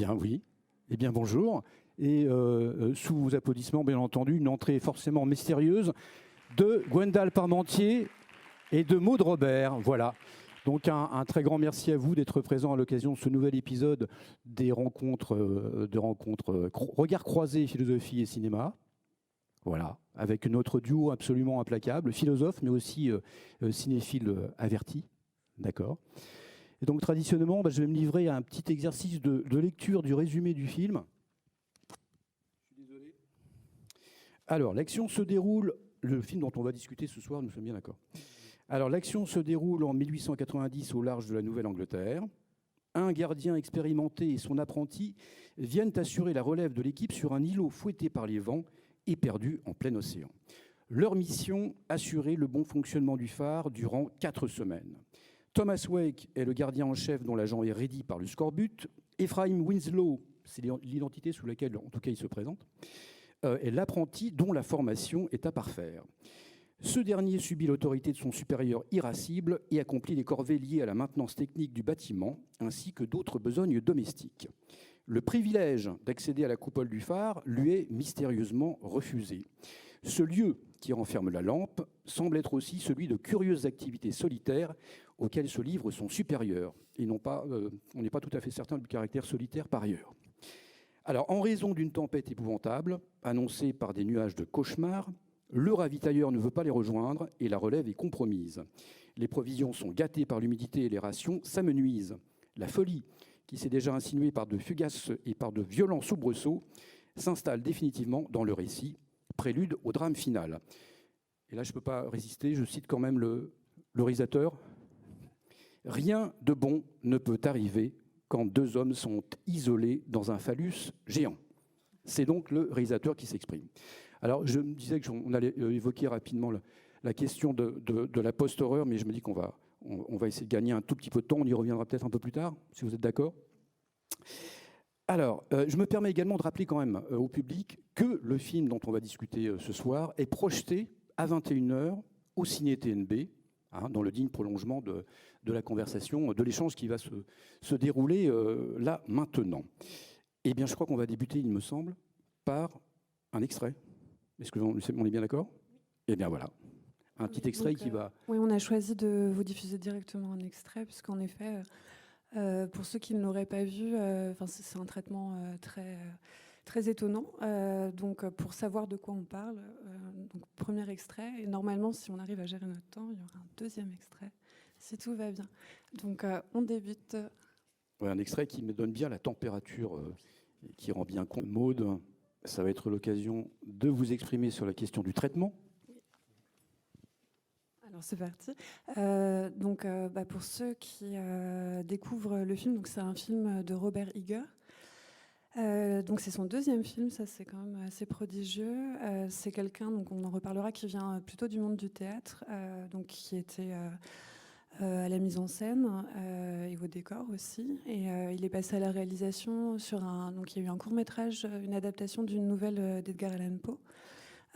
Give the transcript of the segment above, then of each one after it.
bien, oui. Eh bien, bonjour. Et sous vos applaudissements, bien entendu, une entrée forcément mystérieuse de Gwendal Parmentier et de Maud Robert. Voilà. Donc, un très grand merci à vous d'être présents à l'occasion de ce nouvel épisode des rencontres, Regards croisés, philosophie et cinéma. Voilà. Avec notre duo absolument implacable, philosophe, mais aussi cinéphile averti. D'accord. Et donc, traditionnellement, je vais me livrer à un petit exercice de lecture du résumé du film. Je suis désolé. Alors, l'action se déroule... Le film dont on va discuter ce soir, nous sommes bien d'accord. Alors, l'action se déroule en 1890 au large de la Nouvelle-Angleterre. Un gardien expérimenté et son apprenti viennent assurer la relève de l'équipe sur un îlot fouetté par les vents et perdu en plein océan. Leur mission, assurer le bon fonctionnement du phare durant 4 semaines. Thomas Wake est le gardien en chef dont l'agent est raidi par le scorbut. Ephraim Winslow, c'est l'identité sous laquelle, en tout cas, il se présente, est l'apprenti dont la formation est à parfaire. Ce dernier subit l'autorité de son supérieur irascible et accomplit les corvées liées à la maintenance technique du bâtiment, ainsi que d'autres besognes domestiques. Le privilège d'accéder à la coupole du phare lui est mystérieusement refusé. Ce lieu qui renferme la lampe semble être aussi celui de curieuses activités solitaires auxquelles se livrent son supérieur. Et on n'est pas tout à fait certain du caractère solitaire par ailleurs. Alors, en raison d'une tempête épouvantable, annoncée par des nuages de cauchemar, le ravitailleur ne veut pas les rejoindre et la relève est compromise. Les provisions sont gâtées par l'humidité et les rations s'amenuisent. La folie, qui s'est déjà insinuée par de fugaces et par de violents soubresauts, s'installe définitivement dans le récit, prélude au drame final. Et là, je ne peux pas résister, je cite quand même le réalisateur. « Rien de bon ne peut arriver quand 2 hommes sont isolés dans un phallus géant. » C'est donc le réalisateur qui s'exprime. Alors, je me disais qu'on allait évoquer rapidement la question de la post-horreur, mais je me dis qu'on va essayer de gagner un tout petit peu de temps. On y reviendra peut-être un peu plus tard, si vous êtes d'accord. Alors, je me permets également de rappeler quand même au public que le film dont on va discuter ce soir est projeté à 21h au Ciné TNB, dans le digne prolongement de la conversation, de l'échange qui va se dérouler là, maintenant. Eh bien, je crois qu'on va débuter, il me semble, par un extrait. Est-ce qu'on est bien d'accord ? Eh bien, voilà. Un petit extrait qui va... Oui, on a choisi de vous diffuser directement un extrait, puisqu'en effet, pour ceux qui ne l'auraient pas vu, c'est un traitement très étonnant. Donc, pour savoir de quoi on parle, donc, premier extrait. Et normalement, si on arrive à gérer notre temps, il y aura un deuxième extrait, si tout va bien. Donc, on débute. Ouais, un extrait qui me donne bien la température, qui rend bien compte. Maud, ça va être l'occasion de vous exprimer sur la question du traitement. Alors c'est parti. Pour ceux qui découvrent le film, donc c'est un film de Robert Eager. Donc c'est son 2e film, ça c'est quand même assez prodigieux. C'est quelqu'un, donc on en reparlera, qui vient plutôt du monde du théâtre, donc qui était à la mise en scène et au décor aussi. Et il est passé à la réalisation donc il y a eu un court-métrage, une adaptation d'une nouvelle d'Edgar Allan Poe.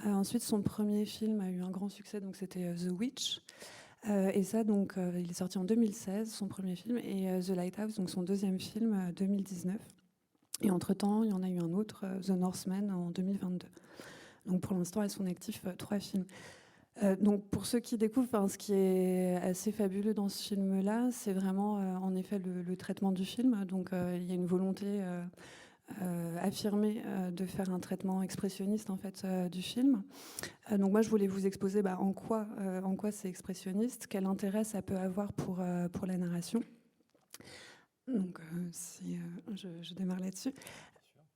Ensuite, son premier film a eu un grand succès, donc c'était The Witch. Et ça, donc, il est sorti en 2016, son premier film, et The Lighthouse, donc son 2e film, 2019. Et entre-temps, il y en a eu un autre, The Northman, en 2022. Donc pour l'instant, à son actif, 3 films. Donc pour ceux qui découvrent, ce qui est assez fabuleux dans ce film-là, c'est vraiment en effet le traitement du film. Donc il y a une volonté affirmée de faire un traitement expressionniste en fait du film. Donc moi je voulais vous exposer en quoi c'est expressionniste, quel intérêt ça peut avoir pour la narration. Donc si je démarre là-dessus.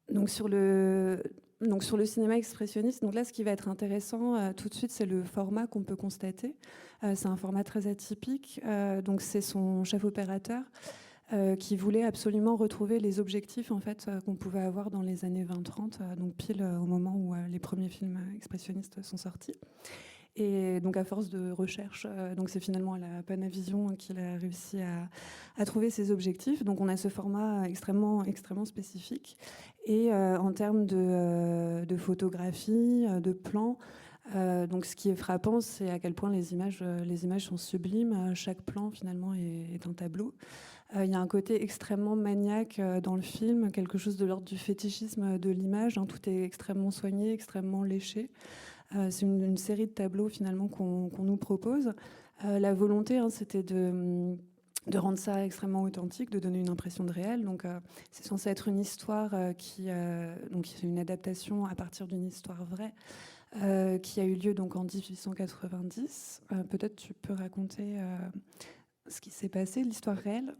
Donc sur le cinéma expressionniste, donc là, ce qui va être intéressant tout de suite, c'est le format qu'on peut constater. C'est un format très atypique. Donc c'est son chef opérateur qui voulait absolument retrouver les objectifs en fait qu'on pouvait avoir dans les années 20-30, donc pile au moment où les premiers films expressionnistes sont sortis. Et donc à force de recherche, donc c'est finalement à la Panavision qu'il a réussi à trouver ses objectifs. Donc on a ce format extrêmement spécifique. Et en termes de photographie, de plans, donc ce qui est frappant, c'est à quel point les images sont sublimes. Chaque plan finalement est un tableau. Il y a un côté extrêmement maniaque dans le film, quelque chose de l'ordre du fétichisme de l'image. Tout est extrêmement soigné, extrêmement léché. C'est une série de tableaux finalement qu'on nous propose. La volonté, c'était de rendre ça extrêmement authentique, de donner une impression de réel. Donc, c'est censé être une histoire donc c'est une adaptation à partir d'une histoire vraie qui a eu lieu donc en 1890. Peut-être tu peux raconter ce qui s'est passé, l'histoire réelle.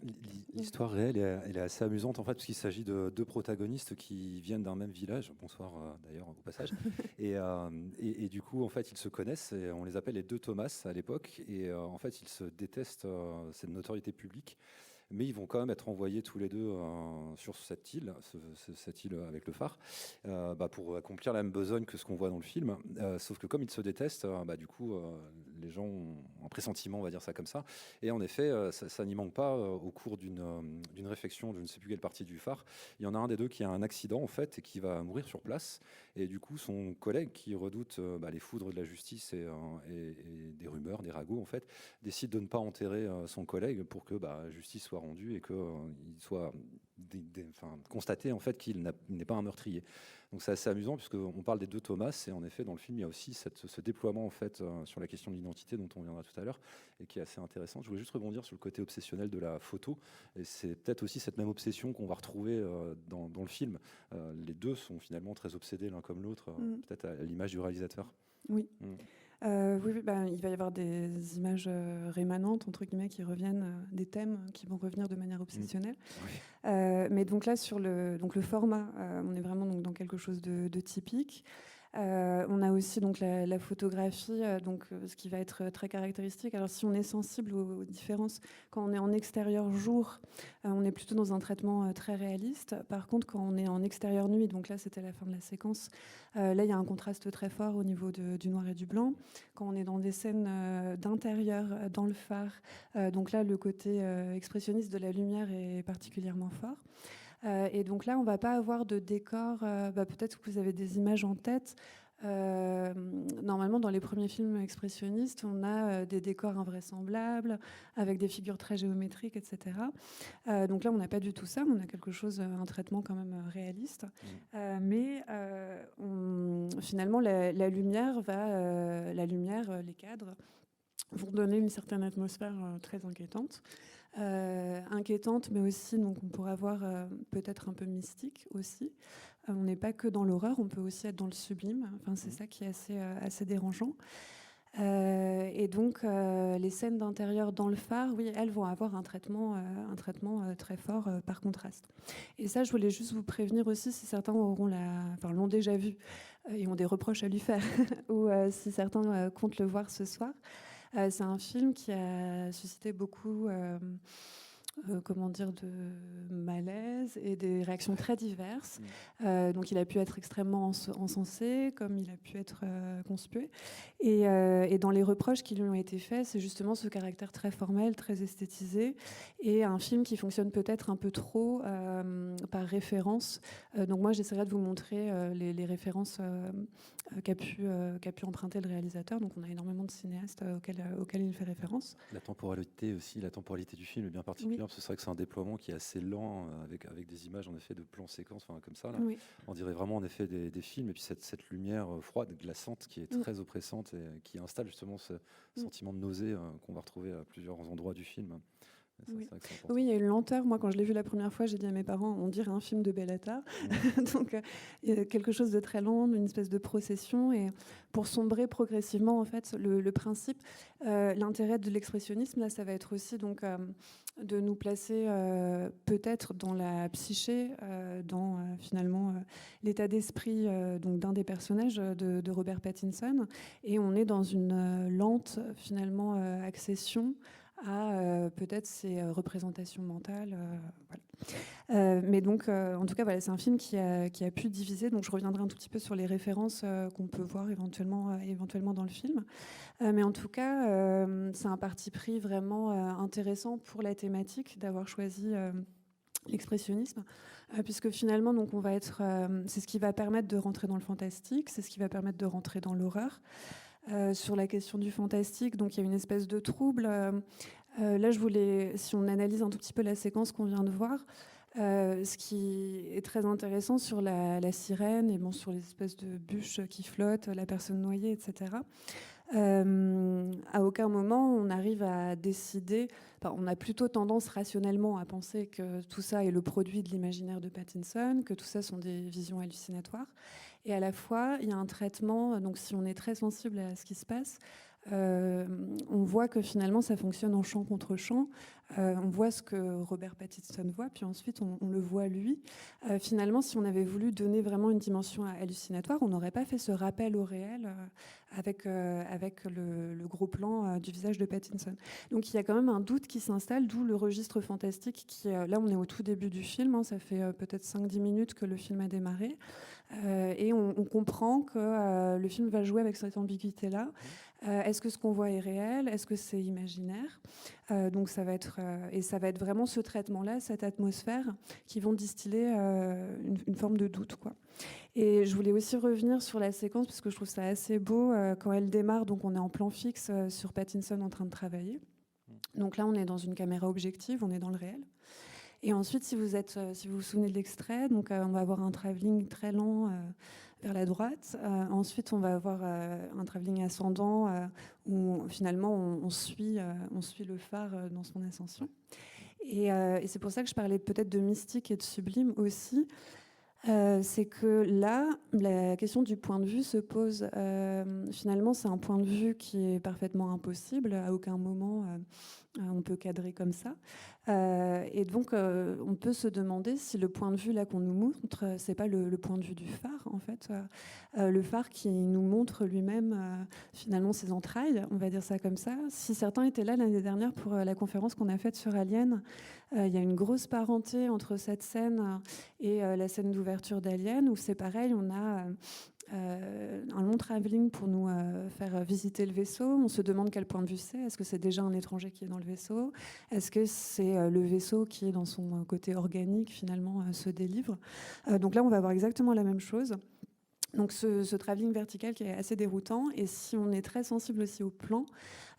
L'histoire réelle, elle est assez amusante en fait, parce qu'il s'agit de deux protagonistes qui viennent d'un même village. Bonsoir d'ailleurs au passage. et du coup, en fait, ils se connaissent et on les appelle les deux Thomas à l'époque. Et en fait, ils se détestent, c'est de notoriété publique. Mais ils vont quand même être envoyés tous les deux sur cette île avec le phare, pour accomplir la même besogne que ce qu'on voit dans le film. Sauf que comme ils se détestent, du coup, les gens ont un pressentiment, on va dire ça comme ça. Et en effet, ça n'y manque pas. Au cours d'une réflexion, je ne sais plus quelle partie du phare, il y en a un des deux qui a un accident en fait et qui va mourir sur place. Et du coup, son collègue qui redoute les foudres de la justice et des rumeurs, des ragots en fait, décide de ne pas enterrer son collègue pour que justice soit rendue et qu'il soit constaté en fait qu'il n'est pas un meurtrier. Donc c'est assez amusant puisqu'on parle des deux Thomas et en effet dans le film il y a aussi ce déploiement en fait sur la question de l'identité dont on reviendra tout à l'heure et qui est assez intéressant. Je voulais juste rebondir sur le côté obsessionnel de la photo et c'est peut-être aussi cette même obsession qu'on va retrouver dans le film. Les deux sont finalement très obsédés l'un comme l'autre, peut-être à l'image du réalisateur. Oui. Oui, il va y avoir des images rémanentes, entre guillemets, qui reviennent, des thèmes qui vont revenir de manière obsessionnelle. Oui. Mais donc là, sur le format, on est vraiment donc, dans quelque chose de typique. On a aussi donc la photographie, ce qui va être très caractéristique. Alors si on est sensible aux différences, quand on est en extérieur jour, on est plutôt dans un traitement très réaliste. Par contre, quand on est en extérieur nuit, donc là c'était la fin de la séquence, là il y a un contraste très fort au niveau du noir et du blanc. Quand on est dans des scènes d'intérieur, dans le phare, donc là le côté expressionniste de la lumière est particulièrement fort. Et donc là, on ne va pas avoir de décor. Peut-être que vous avez des images en tête. Normalement, dans les premiers films expressionnistes, on a des décors invraisemblables, avec des figures très géométriques, etc. Donc là, on n'a pas du tout ça. On a quelque chose, un traitement quand même réaliste. Mais finalement, la lumière, les cadres, vont donner une certaine atmosphère très inquiétante. Inquiétante, mais aussi, donc, on pourrait avoir peut-être un peu mystique aussi. On n'est pas que dans l'horreur, on peut aussi être dans le sublime. Enfin, c'est ça qui est assez dérangeant. Et donc, les scènes d'intérieur dans le phare, oui, elles vont avoir un traitement très fort par contraste. Et ça, je voulais juste vous prévenir aussi, si certains l'ont déjà vu et ont des reproches à lui faire, ou si certains comptent le voir ce soir. C'est un film qui a suscité beaucoup de malaise et des réactions très diverses. Donc il a pu être extrêmement encensé, comme il a pu être conspué. Et dans les reproches qui lui ont été faits, c'est justement ce caractère très formel, très esthétisé, et un film qui fonctionne peut-être un peu trop par référence. Donc moi, j'essaierai de vous montrer les références qu'a pu emprunter le réalisateur. Donc on a énormément de cinéastes auxquels il fait référence. La temporalité du film est bien particulière, parce que c'est vrai que c'est un déploiement qui est assez lent, avec des images en effet de plans séquences, comme ça. Là. Oui. On dirait vraiment en effet des films, et puis cette lumière froide, glaçante, qui est très oppressante et qui installe justement ce sentiment de nausée qu'on va retrouver à plusieurs endroits du film. Ça, oui, il y a une lenteur. Moi, quand je l'ai vu la première fois, j'ai dit à mes parents, on dirait un film de Bellatar. Donc, il y a quelque chose de très lent, une espèce de procession. Et pour sombrer progressivement, en fait, le principe, l'intérêt de l'expressionnisme, là, ça va être aussi donc, de nous placer peut-être dans la psyché, dans finalement l'état d'esprit donc d'un des personnages de Robert Pattinson. Et on est dans une lente, finalement, accession à peut-être ces représentations mentales. Voilà. Mais donc, en tout cas, voilà, c'est un film qui a pu diviser. Donc, je reviendrai un tout petit peu sur les références qu'on peut voir éventuellement dans le film. Mais en tout cas, c'est un parti pris vraiment intéressant pour la thématique d'avoir choisi l'expressionnisme, puisque finalement, donc, on va être, c'est ce qui va permettre de rentrer dans le fantastique, c'est ce qui va permettre de rentrer dans l'horreur. Sur la question du fantastique, donc il y a une espèce de trouble Là, si on analyse un tout petit peu la séquence qu'on vient de voir, ce qui est très intéressant sur la sirène et bon, sur les espèces de bûches qui flottent, la personne noyée, etc. À aucun moment on arrive à décider, on a plutôt tendance rationnellement à penser que tout ça est le produit de l'imaginaire de Pattinson, que tout ça sont des visions hallucinatoires. Et à la fois, il y a un traitement, donc si on est très sensible à ce qui se passe, on voit que finalement ça fonctionne en champ contre champ. On voit ce que Robert Pattinson voit, puis ensuite on le voit lui. Finalement, si on avait voulu donner vraiment une dimension hallucinatoire, on n'aurait pas fait ce rappel au réel avec le gros plan du visage de Pattinson. Donc il y a quand même un doute qui s'installe, d'où le registre fantastique qui, là on est au tout début du film, hein, ça fait peut-être 5-10 minutes que le film a démarré, et on comprend que le film va jouer avec cette ambiguïté-là. Est-ce que ce qu'on voit est réel? Est-ce que c'est imaginaire? Donc ça va être vraiment ce traitement-là, cette atmosphère, qui vont distiller une forme de doute, quoi. Et je voulais aussi revenir sur la séquence parce que je trouve ça assez beau quand elle démarre. Donc on est en plan fixe sur Pattinson en train de travailler. Donc là on est dans une caméra objective, on est dans le réel. Et ensuite, si vous vous souvenez de l'extrait, donc on va avoir un travelling très lent vers la droite. Ensuite, on va avoir un travelling ascendant où finalement on suit le phare dans son ascension. Et c'est pour ça que je parlais peut-être de mystique et de sublime aussi. C'est que là, la question du point de vue se pose. Finalement, c'est un point de vue qui est parfaitement impossible. À aucun moment, on peut cadrer comme ça. Et donc, on peut se demander si le point de vue là qu'on nous montre, c'est pas le point de vue du phare, en fait. Le phare qui nous montre lui-même, finalement, ses entrailles, on va dire ça comme ça. Si certains étaient là l'année dernière pour la conférence qu'on a faite sur Alien, il y a une grosse parenté entre cette scène et la scène d'ouverture d'Alien, où c'est pareil, on a un long travelling pour nous faire visiter le vaisseau. On se demande quel point de vue c'est. Est-ce que c'est déjà un étranger qui est dans le vaisseau? Est-ce que c'est le vaisseau qui est dans son côté organique, finalement, se délivre? Donc là, on va avoir exactement la même chose. Donc ce travelling vertical qui est assez déroutant. Et si on est très sensible aussi au plan,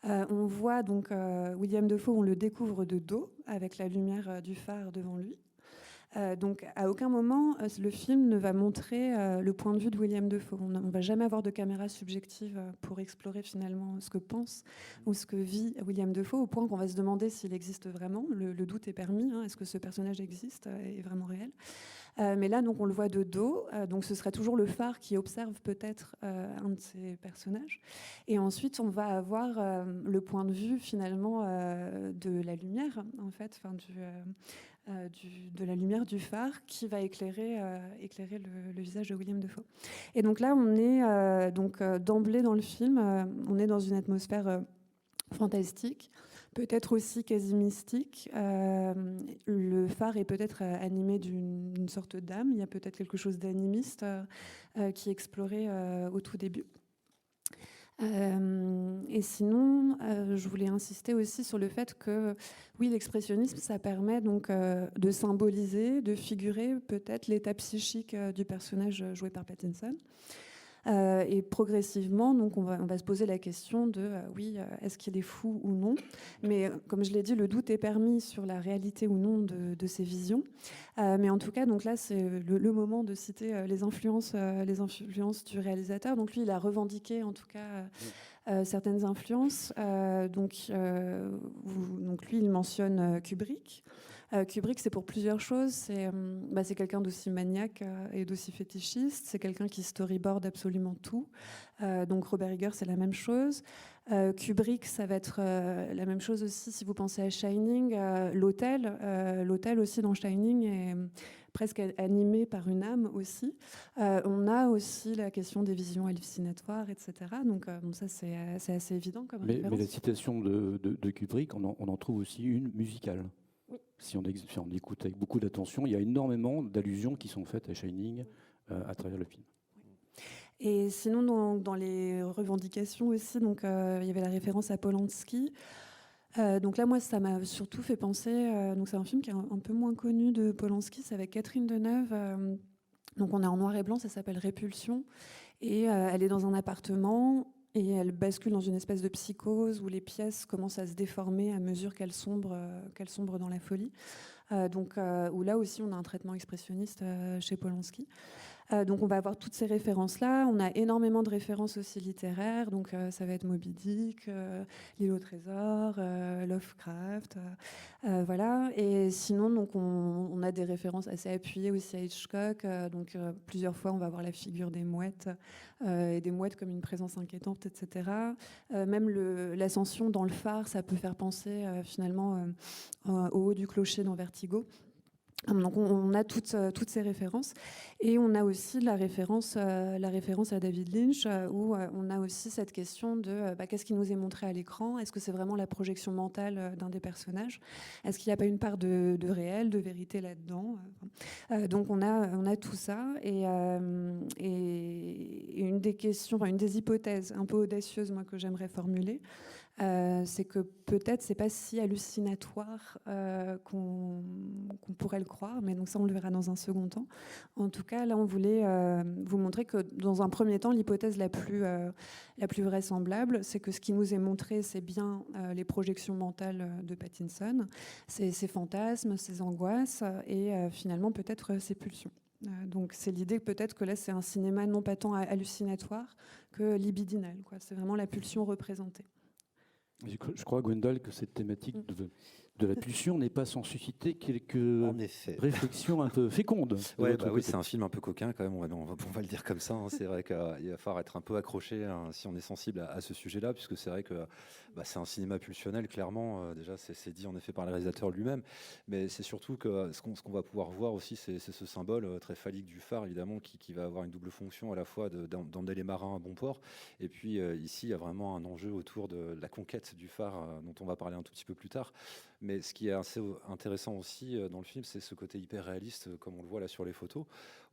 on voit donc William Dafoe, on le découvre de dos avec la lumière du phare devant lui. Donc à aucun moment le film ne va montrer le point de vue de William Dafoe. On ne va jamais avoir de caméra subjective pour explorer finalement ce que pense ou ce que vit William Dafoe, au point qu'on va se demander s'il existe vraiment. Le doute est permis, hein. Est-ce que ce personnage existe, est vraiment réel? Mais là, donc, on le voit de dos. Donc ce serait toujours le phare qui observe peut-être un de ces personnages. Et ensuite, on va avoir le point de vue finalement de la lumière, en fait, de la lumière du phare qui va éclairer le visage de William Dafoe. Et donc là, on est d'emblée dans le film, on est dans une atmosphère fantastique, peut-être aussi quasi mystique. Le phare est peut-être animé d'une sorte d'âme. Il y a peut-être quelque chose d'animiste qui est exploré au tout début. Et sinon, je voulais insister aussi sur le fait que, oui, l'expressionnisme, ça permet donc de symboliser, de figurer peut-être l'état psychique du personnage joué par Pattinson. Et progressivement, donc on va se poser la question de est-ce qu'il est fou ou non? Mais comme je l'ai dit, le doute est permis sur la réalité ou non de ces visions. Mais en tout cas, donc là, c'est le moment de citer les influences du réalisateur. Donc lui, il a revendiqué en tout cas certaines influences. Donc lui, il mentionne Kubrick. Kubrick, c'est pour plusieurs choses. C'est quelqu'un d'aussi maniaque et d'aussi fétichiste. C'est quelqu'un qui storyboard absolument tout. Donc Robert Eggers, c'est la même chose. Kubrick, ça va être la même chose aussi si vous pensez à Shining. L'hôtel aussi dans Shining est presque animé par une âme aussi. On a aussi la question des visions hallucinatoires, etc. Donc ça, c'est assez évident comme référence. Mais la citation de Kubrick, on en trouve aussi une musicale. Oui. Si on écoute avec beaucoup d'attention, il y a énormément d'allusions qui sont faites à Shining à travers le film. Et sinon, dans les revendications aussi, donc, il y avait la référence à Polanski. Donc là, moi, ça m'a surtout fait penser... donc c'est un film qui est un peu moins connu de Polanski, c'est avec Catherine Deneuve. Donc on est en noir et blanc, ça s'appelle Répulsion. Et elle est dans un appartement... et elle bascule dans une espèce de psychose où les pièces commencent à se déformer à mesure qu'elles sombrent dans la folie. Où là aussi on a un traitement expressionniste chez Polanski. Donc on va avoir toutes ces références-là. On a énormément de références aussi littéraires. Donc ça va être Moby Dick, L'île au trésor, Lovecraft. Voilà. Et sinon, donc, on a des références assez appuyées aussi à Hitchcock. Plusieurs fois, on va voir la figure des mouettes, et des mouettes comme une présence inquiétante, etc. Même l'ascension dans le phare, ça peut faire penser finalement au haut du clocher dans Vertigo. Donc on a toutes ces références, et on a aussi la référence à David Lynch, où on a aussi cette question de qu'est-ce qui nous est montré à l'écran. Est-ce que c'est vraiment la projection mentale d'un des personnages? Est-ce qu'il n'y a pas une part de réel, de vérité là-dedans? Donc on a tout ça, et une des questions, une des hypothèses un peu audacieuses, moi, que j'aimerais formuler, c'est que peut-être c'est pas si hallucinatoire qu'on pourrait le croire, mais donc ça on le verra dans un second temps. En tout cas, là on voulait vous montrer que dans un premier temps, l'hypothèse la plus vraisemblable, c'est que ce qui nous est montré, c'est bien les projections mentales de Pattinson, ses fantasmes, ses angoisses, et finalement peut-être ses pulsions. Donc c'est l'idée que peut-être que là c'est un cinéma non pas tant hallucinatoire que libidinal, quoi. C'est vraiment la pulsion représentée. Je crois, Gwendal, que cette thématique de la pulsion n'est pas sans susciter quelques réflexions un peu fécondes. Oui, c'est un film un peu coquin quand même, on va le dire comme ça. C'est vrai qu'il va falloir être un peu accroché si on est sensible à ce sujet-là, puisque c'est vrai que c'est un cinéma pulsionnel, clairement. Déjà, c'est dit en effet par le réalisateur lui-même, mais c'est surtout que ce qu'on va pouvoir voir aussi, c'est ce symbole très phallique du phare, évidemment, qui va avoir une double fonction, à la fois d'emmener les marins à bon port, et puis ici, il y a vraiment un enjeu autour de la conquête du phare, dont on va parler un tout petit peu plus tard. Mais ce qui est assez intéressant aussi dans le film, c'est ce côté hyper réaliste, comme on le voit là sur les photos,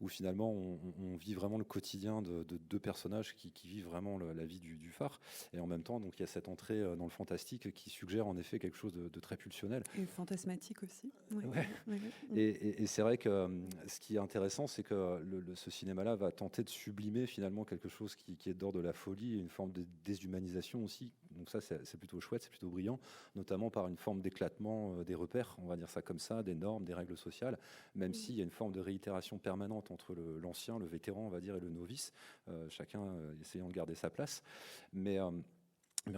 où finalement on vit vraiment le quotidien de deux personnages qui vivent vraiment la vie du phare. Et en même temps, donc, il y a cette entrée dans le fantastique qui suggère en effet quelque chose de très pulsionnel. Et fantasmatique aussi. Ouais. Et c'est vrai que ce qui est intéressant, c'est que ce cinéma-là va tenter de sublimer finalement quelque chose qui est d'ordre de la folie, et une forme de déshumanisation aussi. Donc ça, c'est plutôt chouette, c'est plutôt brillant, notamment par une forme d'éclatement des repères, on va dire ça comme ça, des normes, des règles sociales, même s'il y a une forme de réitération permanente entre l'ancien, le vétéran, on va dire, et le novice, chacun essayant de garder sa place. Mais en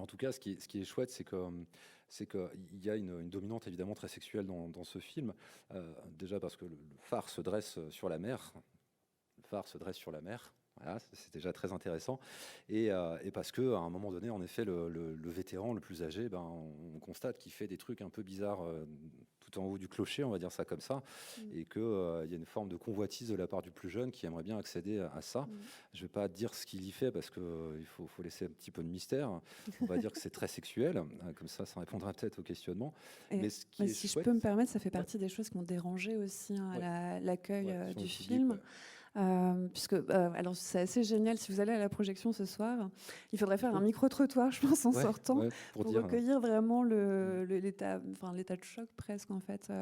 tout cas, ce qui est chouette, c'est qu'il y a une dominante évidemment très sexuelle dans ce film, déjà parce que le phare se dresse sur la mer. Voilà, c'est déjà très intéressant. Et parce qu'à un moment donné, en effet, le vétéran le plus âgé, on constate qu'il fait des trucs un peu bizarres tout en haut du clocher, on va dire ça comme ça, et qu'il y a une forme de convoitise de la part du plus jeune qui aimerait bien accéder à ça. Je ne vais pas dire ce qu'il y fait parce qu'il faut laisser un petit peu de mystère. On va dire que c'est très sexuel, comme ça répondra peut-être au questionnement. Mais si je peux me permettre, ça fait partie des choses qui m'ont dérangé aussi à l'accueil du film. Puisque alors c'est assez génial, si vous allez à la projection ce soir, il faudrait faire un micro-trottoir, je pense, en sortant, pour recueillir vraiment l'état de choc presque, en fait.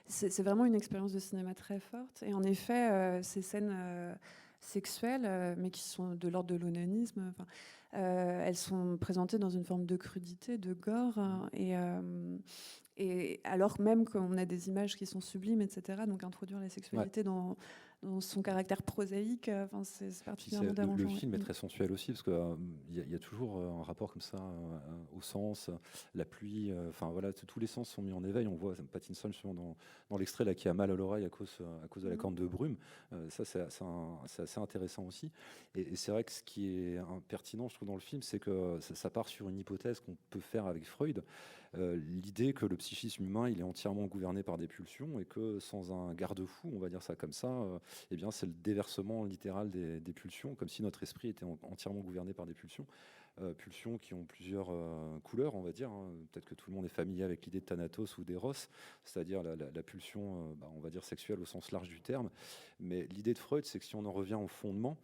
C'est vraiment une expérience de cinéma très forte, et en effet ces scènes sexuelles, mais qui sont de l'ordre de l'onanisme, elles sont présentées dans une forme de crudité, de gore, et alors même qu'on a des images qui sont sublimes, etc. Donc introduire la sexualité dans son caractère prosaïque, c'est particulièrement dérangeant. Le film est très sensuel aussi, parce qu'il y a toujours un rapport comme ça au sens, la pluie, voilà, tous les sens sont mis en éveil. On voit Pattinson justement dans l'extrait là, qui a mal à l'oreille à cause de la corne de brume. Ça, c'est assez intéressant aussi. Et c'est vrai que ce qui est pertinent, je trouve, dans le film, c'est que ça part sur une hypothèse qu'on peut faire avec Freud. L'idée que le psychisme humain, il est entièrement gouverné par des pulsions, et que sans un garde-fou, on va dire ça comme ça, eh bien c'est le déversement littéral des pulsions, comme si notre esprit était entièrement gouverné par des pulsions. Pulsions qui ont plusieurs couleurs, on va dire. Peut-être que tout le monde est familier avec l'idée de Thanatos ou d'Eros, c'est-à-dire la pulsion, on va dire sexuelle au sens large du terme. Mais l'idée de Freud, c'est que si on en revient au fondement,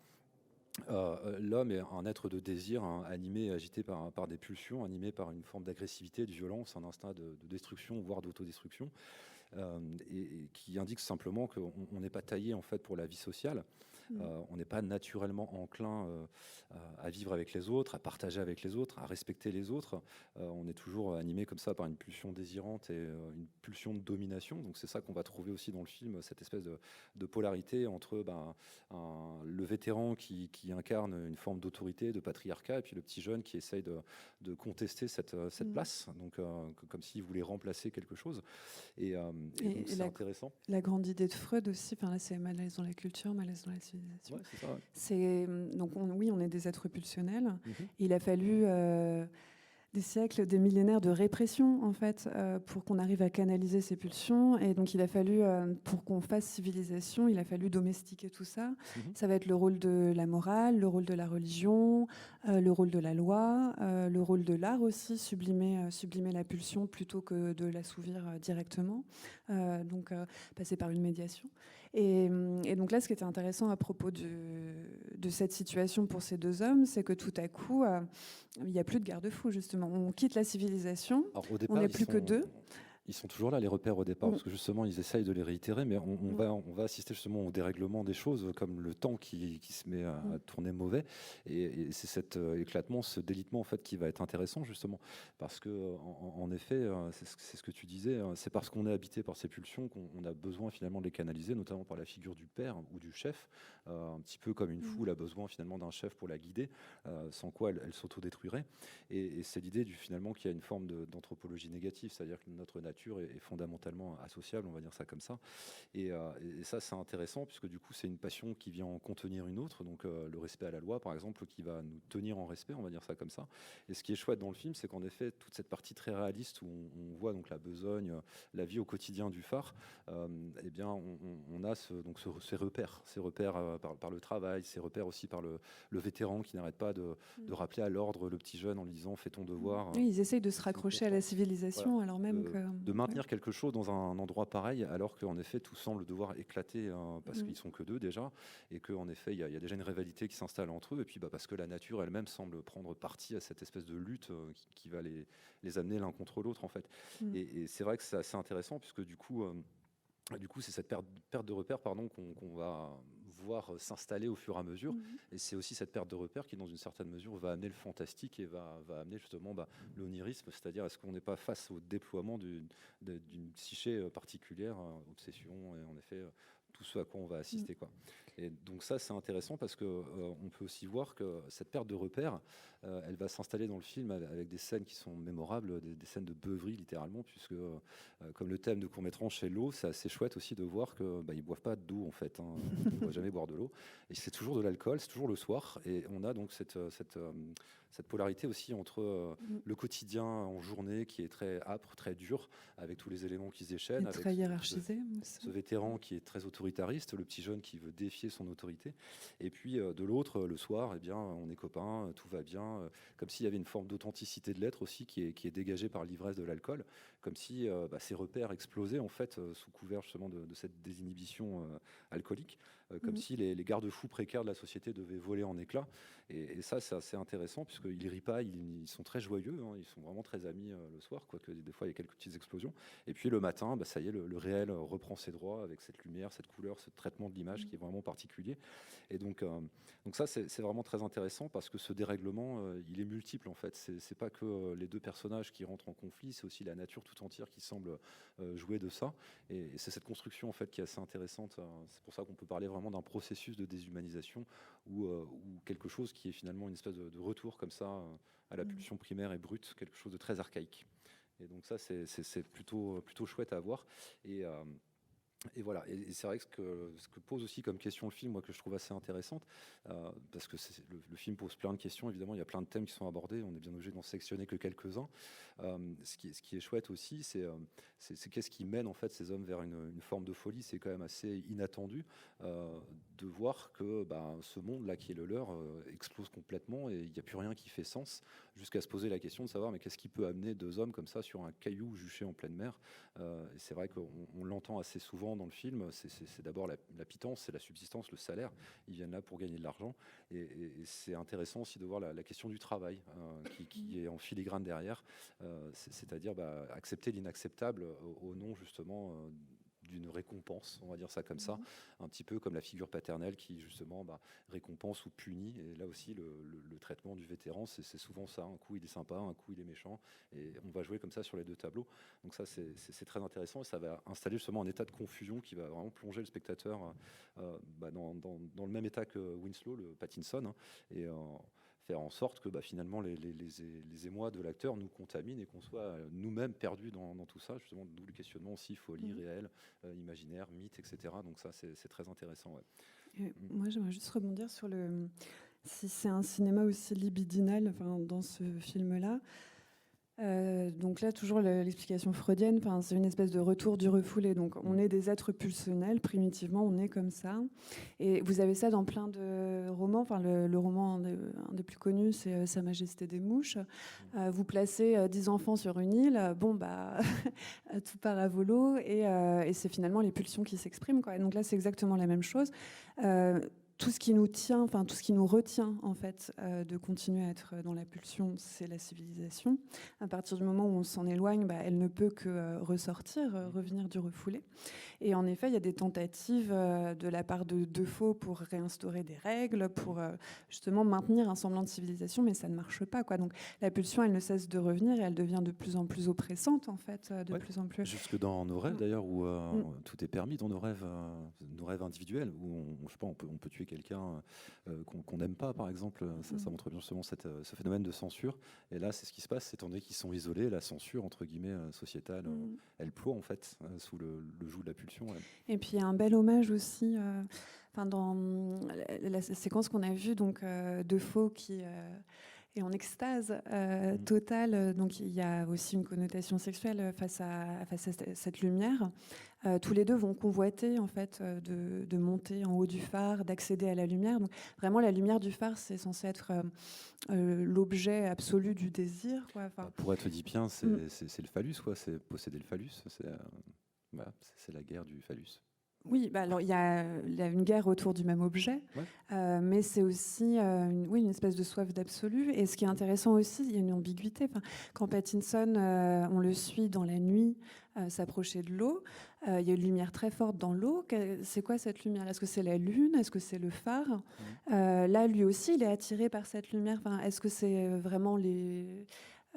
l'homme est un être de désir, animé et agité par des pulsions, animé par une forme d'agressivité, de violence, un instinct de destruction, voire d'autodestruction, et qui indique simplement qu'on n'est pas taillé en fait pour la vie sociale. On n'est pas naturellement enclin à vivre avec les autres, à partager avec les autres, à respecter les autres. On est toujours animé comme ça par une pulsion désirante et une pulsion de domination. Donc c'est ça qu'on va trouver aussi dans le film, cette espèce de polarité entre le vétéran qui incarne une forme d'autorité, de patriarcat, et puis le petit jeune qui essaye de contester cette place, donc comme s'il voulait remplacer quelque chose. Et donc c'est intéressant. La grande idée de Freud aussi, là c'est malaise dans la culture, malaise dans la civilisation. Ouais, c'est ça, ouais. Donc oui, on est des êtres pulsionnels. Il a fallu des siècles, des millénaires de répression, en fait, pour qu'on arrive à canaliser ces pulsions. Et donc, il a fallu, pour qu'on fasse civilisation, il a fallu domestiquer tout ça. Ça va être le rôle de la morale, le rôle de la religion, le rôle de la loi, le rôle de l'art aussi, sublimer la pulsion plutôt que de l'assouvir directement. Donc, passer par une médiation. Et donc là, ce qui était intéressant à propos de cette situation pour ces deux hommes, c'est que tout à coup, il n'y a plus de garde-fous, justement. On quitte la civilisation, Alors, au départ, on n'est plus que deux. Ils sont toujours là, les repères, au départ, parce que justement, ils essayent de les réitérer, mais on va assister justement au dérèglement des choses, comme le temps qui se met à tourner mauvais. Et c'est cet éclatement, ce délitement, en fait, qui va être intéressant, justement. Parce que, en effet, c'est ce que tu disais, c'est parce qu'on est habité par ces pulsions qu'on a besoin, finalement, de les canaliser, notamment par la figure du père ou du chef, un petit peu comme une foule a besoin, finalement, d'un chef pour la guider, sans quoi elle s'autodétruirait. Et c'est l'idée, finalement, qu'il y a une forme d'anthropologie négative, c'est-à-dire que notre nature est fondamentalement associable, on va dire ça comme ça. Et ça, c'est intéressant, puisque du coup, c'est une passion qui vient en contenir une autre, donc le respect à la loi, par exemple, qui va nous tenir en respect, on va dire ça comme ça. Et ce qui est chouette dans le film, c'est qu'en effet, toute cette partie très réaliste où on voit donc la besogne, la vie au quotidien du phare, eh bien, on a ces repères par le travail, ces repères aussi par le vétéran qui n'arrête pas de rappeler à l'ordre le petit jeune en lui disant fais ton devoir. Oui, ils essayent de se raccrocher à la civilisation, alors même de maintenir quelque chose dans un endroit pareil, alors qu'en effet tout semble devoir éclater parce qu'ils sont que deux déjà, et qu'en effet il y a déjà une rivalité qui s'installe entre eux, et puis parce que la nature elle-même semble prendre parti à cette espèce de lutte qui va les amener l'un contre l'autre en fait. Et c'est vrai que c'est assez intéressant, puisque du coup c'est cette perte de repères qu'on va voir s'installer au fur et à mesure. Et c'est aussi cette perte de repères qui, dans une certaine mesure, va amener le fantastique et va amener justement l'onirisme, c'est-à-dire est-ce qu'on n'est pas face au déploiement d'une psyché particulière, obsession, et en effet tout ce à quoi on va assister, quoi. Et donc ça, c'est intéressant parce que on peut aussi voir que cette perte de repères, elle va s'installer dans le film avec des scènes qui sont mémorables, des scènes de beuverie littéralement, puisque comme le thème de court-métrage c'est l'eau, c'est assez chouette aussi de voir que ils boivent pas d'eau en fait. On ne va jamais boire de l'eau, et c'est toujours de l'alcool, c'est toujours le soir, et on a donc cette polarité aussi entre le quotidien en journée qui est très âpre, très dur, avec tous les éléments qui se déchaînent, et avec très hiérarchisé. ce vétéran qui est très autoritariste, le petit jeune qui veut défier son autorité, et puis de l'autre, le soir, eh bien, on est copains, tout va bien, comme s'il y avait une forme d'authenticité de l'être aussi qui est dégagée par l'ivresse de l'alcool, comme si ces repères explosaient en fait sous couvert justement de cette désinhibition alcoolique, comme si les garde-fous précaires de la société devaient voler en éclats. Et ça, c'est assez intéressant, puisqu'ils ne rient pas, ils sont très joyeux, ils sont vraiment très amis le soir, quoique des fois il y a quelques petites explosions. Et puis le matin, ça y est, le réel reprend ses droits avec cette lumière, cette couleur, ce traitement de l'image qui est vraiment particulier. Et donc ça, c'est vraiment très intéressant, parce que ce dérèglement, il est multiple en fait. C'est pas que les deux personnages qui rentrent en conflit, c'est aussi la nature tout entière qui semble jouer de ça. Et c'est cette construction en fait qui est assez intéressante. C'est pour ça qu'on peut parler vraiment d'un processus de déshumanisation, ou quelque chose qui est finalement une espèce de retour comme ça à la pulsion primaire et brute, quelque chose de très archaïque. Et donc ça, c'est plutôt chouette à voir. Et voilà, et c'est vrai que ce que pose aussi comme question le film, moi, que je trouve assez intéressante, parce que le film pose plein de questions, évidemment, il y a plein de thèmes qui sont abordés, on est bien obligé d'en sélectionner que quelques-uns. Ce qui est chouette aussi, c'est qu'est-ce qui mène en fait ces hommes vers une forme de folie. C'est quand même assez inattendu de voir que ce monde-là qui est le leur explose complètement, et il n'y a plus rien qui fait sens, jusqu'à se poser la question de savoir mais qu'est-ce qui peut amener deux hommes comme ça sur un caillou juché en pleine mer. Et c'est vrai qu'on l'entend assez souvent dans le film, c'est d'abord la pitance, c'est la subsistance, le salaire, ils viennent là pour gagner de l'argent, et c'est intéressant aussi de voir la question du travail qui est en filigrane derrière, c'est-à-dire accepter l'inacceptable au nom justement d'une récompense, on va dire ça comme ça, un petit peu comme la figure paternelle qui justement récompense ou punit. Et là aussi, le traitement du vétéran, c'est souvent ça. Un coup il est sympa, un coup il est méchant, et on va jouer comme ça sur les deux tableaux. Donc ça, c'est très intéressant, et ça va installer justement un état de confusion qui va vraiment plonger le spectateur dans le même état que Winslow, le Pattinson, hein, et faire en sorte que finalement les émois de l'acteur nous contaminent et qu'on soit nous-mêmes perdus dans tout ça, justement, d'où le questionnement aussi folie, réel, imaginaire, mythe, etc. Donc ça, c'est très intéressant. Ouais. Moi, j'aimerais juste rebondir sur si c'est un cinéma aussi libidinal, dans ce film-là. Donc là, toujours l'explication freudienne, c'est une espèce de retour du refoulé. Donc on est des êtres pulsionnels, primitivement, on est comme ça. Et vous avez ça dans plein de romans. Le roman, un des plus connus, c'est Sa Majesté des Mouches. Vous placez 10 enfants sur une île, tout part à volo, et c'est finalement les pulsions qui s'expriment, quoi. Et donc là, c'est exactement la même chose. Tout ce qui nous tient, tout ce qui nous retient en fait de continuer à être dans la pulsion, c'est la civilisation. À partir du moment où on s'en éloigne, elle ne peut que ressortir, revenir du refoulé. Et en effet, il y a des tentatives de la part de Defoe pour réinstaurer des règles, pour justement maintenir un semblant de civilisation, mais ça ne marche pas, quoi. Donc la pulsion, elle ne cesse de revenir et elle devient de plus en plus oppressante, en fait, plus en plus. Jusque dans nos rêves d'ailleurs, où tout est permis dans nos rêves individuels, où je sais pas, on peut tuer quelqu'un qu'on n'aime pas, par exemple. Ça montre bien justement ce phénomène de censure. Et là, c'est ce qui se passe, étant donné qu'ils sont isolés, la censure entre guillemets sociétale, elle ploie en fait sous le joug de la pulsion. Ouais. Et puis il y a un bel hommage aussi dans la séquence qu'on a vue, donc Defoe qui est en extase totale. Donc il y a aussi une connotation sexuelle face à cette lumière. Tous les deux vont convoiter en fait de monter en haut du phare, d'accéder à la lumière. Donc vraiment la lumière du phare, c'est censé être l'objet absolu du désir, quoi. Pour être oedipien, c'est le phallus, quoi. C'est posséder le phallus. C'est la guerre du phallus. Oui, alors il y a une guerre autour du même objet, mais c'est aussi une espèce de soif d'absolu. Et ce qui est intéressant aussi, il y a une ambiguïté. Quand Pattinson, on le suit dans la nuit s'approcher de l'eau, il y a une lumière très forte dans l'eau. C'est quoi cette lumière? Est-ce que c'est la lune? Est-ce que c'est le phare? Là, lui aussi, il est attiré par cette lumière. Est-ce que c'est vraiment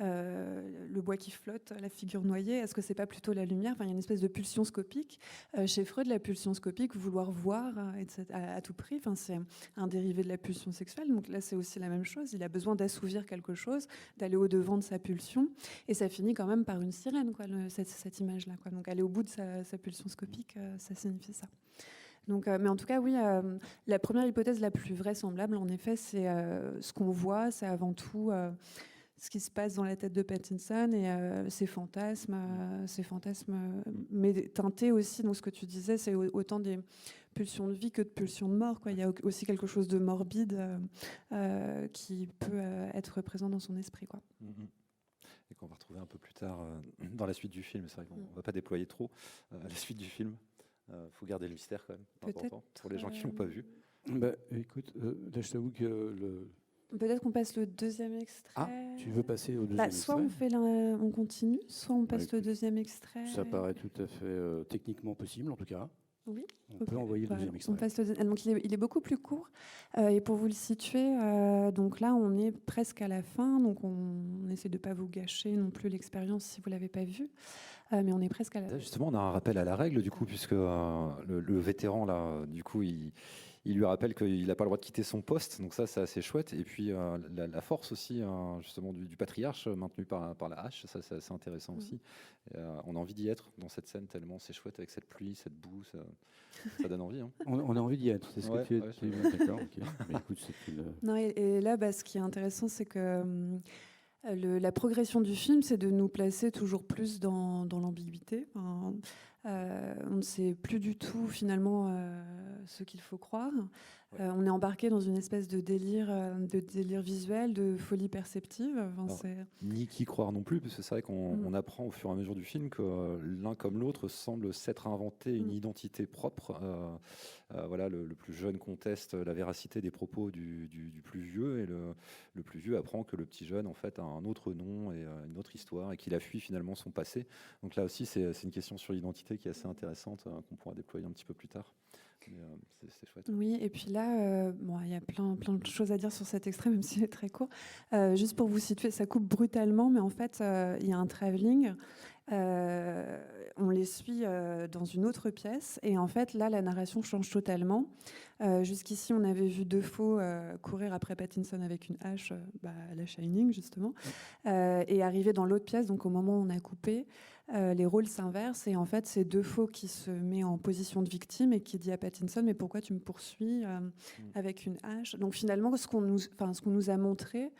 le bois qui flotte, la figure noyée, est-ce que c'est pas plutôt la lumière? Il y a une espèce de pulsion scopique. Chez Freud, la pulsion scopique, vouloir voir à tout prix, c'est un dérivé de la pulsion sexuelle. Donc là, c'est aussi la même chose. Il a besoin d'assouvir quelque chose, d'aller au-devant de sa pulsion. Et ça finit quand même par une sirène, quoi, cette image-là, quoi. Donc aller au bout de sa pulsion scopique, ça signifie ça. Donc, mais en tout cas, oui, la première hypothèse la plus vraisemblable, en effet, c'est ce qu'on voit, c'est avant tout ce qui se passe dans la tête de Pattinson et ses fantasmes, mais teintés aussi. Donc, ce que tu disais, c'est autant des pulsions de vie que de pulsions de mort, quoi. Il y a aussi quelque chose de morbide qui peut être présent dans son esprit, quoi. Et qu'on va retrouver un peu plus tard dans la suite du film. C'est vrai qu'on ne va pas déployer trop la suite du film. Faut garder le mystère quand même, important pour les gens qui l'ont pas vu. Écoute, là je t'avoue que peut-être qu'on passe le deuxième extrait. Ah, tu veux passer au deuxième extrait? Soit on continue, soit on passe le deuxième extrait. Ça paraît tout à fait techniquement possible, en tout cas. Oui. On peut envoyer le deuxième extrait. On passe donc il est beaucoup plus court. Et pour vous le situer, donc là, on est presque à la fin. Donc on essaie de ne pas vous gâcher non plus l'expérience si vous ne l'avez pas vue. Mais on est presque à la fin. Justement, on a un rappel à la règle, du coup, puisque le vétéran, là, du coup, il lui rappelle qu'il n'a pas le droit de quitter son poste, donc ça c'est assez chouette. Et puis la force aussi justement du patriarche maintenu par la hache, ça c'est assez intéressant aussi. Et, on a envie d'y être dans cette scène tellement c'est chouette avec cette pluie, cette boue, ça donne envie. Hein. On a envie d'y être, c'est ce que tu es. D'accord, ok. Mais écoute, c'est une... Non, et là, ce qui est intéressant, c'est que la progression du film, c'est de nous placer toujours plus dans l'ambiguïté. On ne sait plus du tout finalement ce qu'il faut croire. Ouais. On est embarqué dans une espèce de délire visuel, de folie perceptive. Enfin, Alors, ni qui croire non plus, parce que c'est vrai qu'on apprend au fur et à mesure du film que l'un comme l'autre semble s'être inventé une identité propre. Voilà, le plus jeune conteste la véracité des propos du plus vieux, et le plus vieux apprend que le petit jeune en fait a un autre nom et une autre histoire, et qu'il a fui finalement son passé. Donc là aussi, c'est une question sur l'identité qui est assez intéressante, qu'on pourra déployer un petit peu plus tard. C'est chouette. Oui, et puis là, bon, il y a plein de choses à dire sur cet extrait, même s'il est très court. Juste pour vous situer, ça coupe brutalement, mais en fait, il y a un travelling. On les suit dans une autre pièce, et en fait, là, la narration change totalement. Jusqu'ici, on avait vu Defoe courir après Pattinson avec une hache, à la Shining, justement, et arriver dans l'autre pièce, donc au moment où on a coupé. Les rôles s'inversent, et en fait c'est Defoe qui se met en position de victime et qui dit à Pattinson mais pourquoi tu me poursuis avec une hache. Donc finalement ce qu'on nous a montré,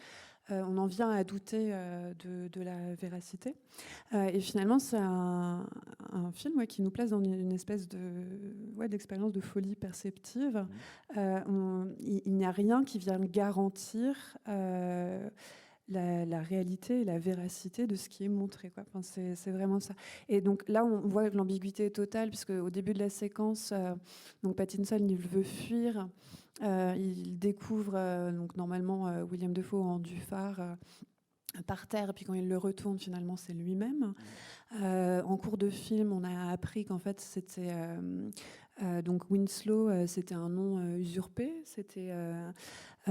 on en vient à douter de la véracité, et finalement c'est un film qui nous place dans une espèce d'expérience de folie perceptive. Il n'y a rien qui vienne garantir la réalité et la véracité de ce qui est montré, quoi. Enfin, c'est vraiment ça. Et donc là, on voit que l'ambiguïté est totale, puisque au début de la séquence, donc Pattinson, il veut fuir. Il découvre donc normalement William Dafoe en phare par terre, et puis quand il le retourne, finalement, c'est lui-même. En cours de film, on a appris qu'en fait, c'était donc Winslow, c'était un nom usurpé. C'était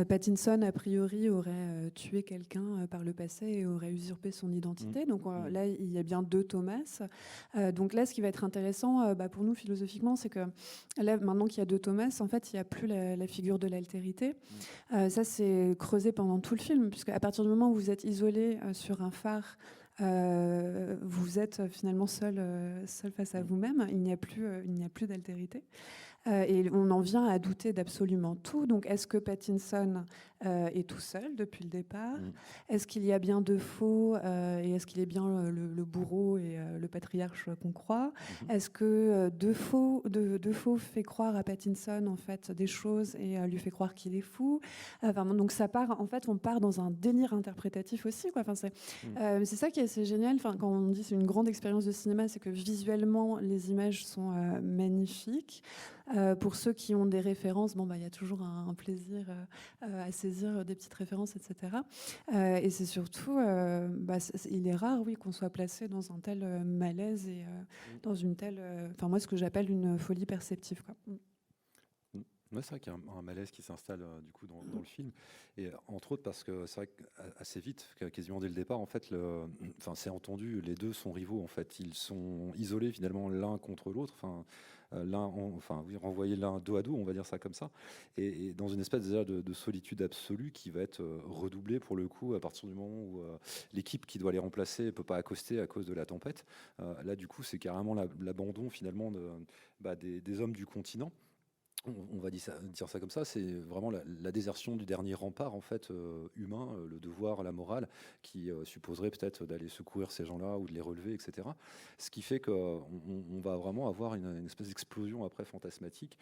Pattinson, a priori, aurait tué quelqu'un par le passé et aurait usurpé son identité. Donc là, il y a bien deux Thomas. Donc là, ce qui va être intéressant pour nous philosophiquement, c'est que là, maintenant qu'il y a deux Thomas, en fait, il n'y a plus la figure de l'altérité. Ça, c'est creusé pendant tout le film, puisque à partir du moment où vous êtes isolé sur un phare, vous êtes finalement seul face à vous-même. Il n'y a plus d'altérité. Et on en vient à douter d'absolument tout. Donc, est-ce que Pattinson est tout seul depuis le départ? Est-ce qu'il y a bien Defoe et est-ce qu'il est bien le bourreau et le patriarche qu'on croit? Est-ce que Defoe fait croire à Pattinson en fait des choses et lui fait croire qu'il est fou? Donc ça part. En fait, on part dans un délire interprétatif aussi, quoi. Enfin, c'est ça qui est assez génial. Enfin, quand on dit c'est une grande expérience de cinéma, c'est que visuellement les images sont magnifiques. Pour ceux qui ont des références, il y a toujours un plaisir à saisir des petites références, etc. Et c'est surtout, il est rare, oui, qu'on soit placé dans un tel malaise et dans une telle, moi, ce que j'appelle une folie perceptive, quoi. Ouais, c'est vrai qu'il y a un malaise qui s'installe du coup dans le film, et entre autres parce que c'est vrai qu'assez vite, quasiment dès le départ, en fait, c'est entendu, les deux sont rivaux, en fait, ils sont isolés finalement l'un contre l'autre. Renvoyer l'un dos à dos, on va dire ça comme ça, et dans une espèce de solitude absolue qui va être redoublée pour le coup à partir du moment où l'équipe qui doit les remplacer ne peut pas accoster à cause de la tempête. Là, du coup, c'est carrément l'abandon finalement des hommes du continent. On va dire ça comme ça, c'est vraiment la désertion du dernier rempart en fait humain, le devoir, la morale, qui supposerait peut-être d'aller secourir ces gens-là ou de les relever, etc. Ce qui fait qu'on va vraiment avoir une espèce d'explosion après fantasmatique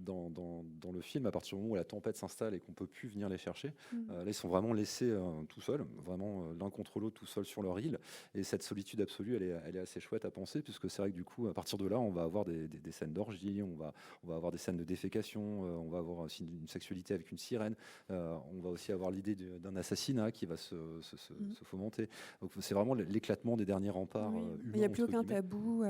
dans le film à partir du moment où la tempête s'installe et qu'on peut plus venir les chercher. Là, ils sont vraiment laissés tout seuls, vraiment l'un contre l'autre, tout seuls sur leur île. Et cette solitude absolue, elle est assez chouette à penser, puisque c'est vrai que du coup, à partir de là, on va avoir des scènes d'orgie, on va avoir des scènes de défécation, on va avoir aussi une sexualité avec une sirène, on va aussi avoir l'idée d'un assassinat qui va se fomenter. Donc c'est vraiment l'éclatement des derniers remparts humains. Il n'y a plus aucun tabou.